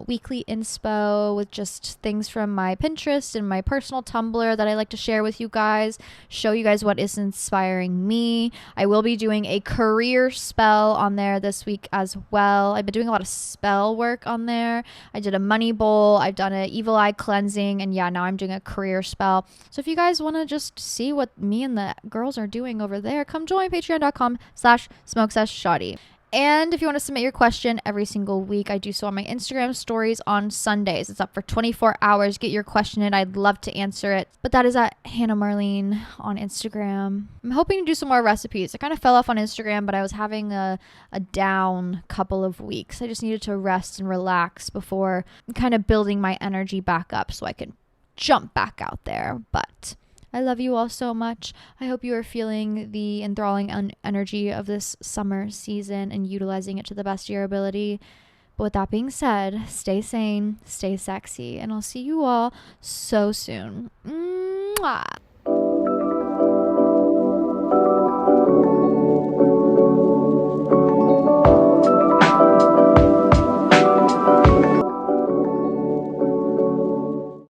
weekly inspo with just things from my Pinterest and my personal Tumblr that I like to share with you guys, show you guys what is inspiring me. I will be doing a career spell on there this week as well. I've been doing a lot of spell work on there. I did a money bowl. I've done an evil eye cleansing, and now I'm doing a career spell. So if you guys want to just see what me and the girls are doing over there, come join patreon.com/smokesashshawty. And if you want to submit your question every single week, I do so on my Instagram stories on Sundays. It's up for 24 hours. Get your question in. I'd love to answer it. But that is at Hannah Marlene on Instagram. I'm hoping to do some more recipes. I kind of fell off on Instagram, but I was having a down couple of weeks. I just needed to rest and relax before kind of building my energy back up so I can jump back out there. But I love you all so much. I hope you are feeling the enthralling energy of this summer season and utilizing it to the best of your ability. But with that being said, stay sane, stay sexy, and I'll see you all so soon. Mwah.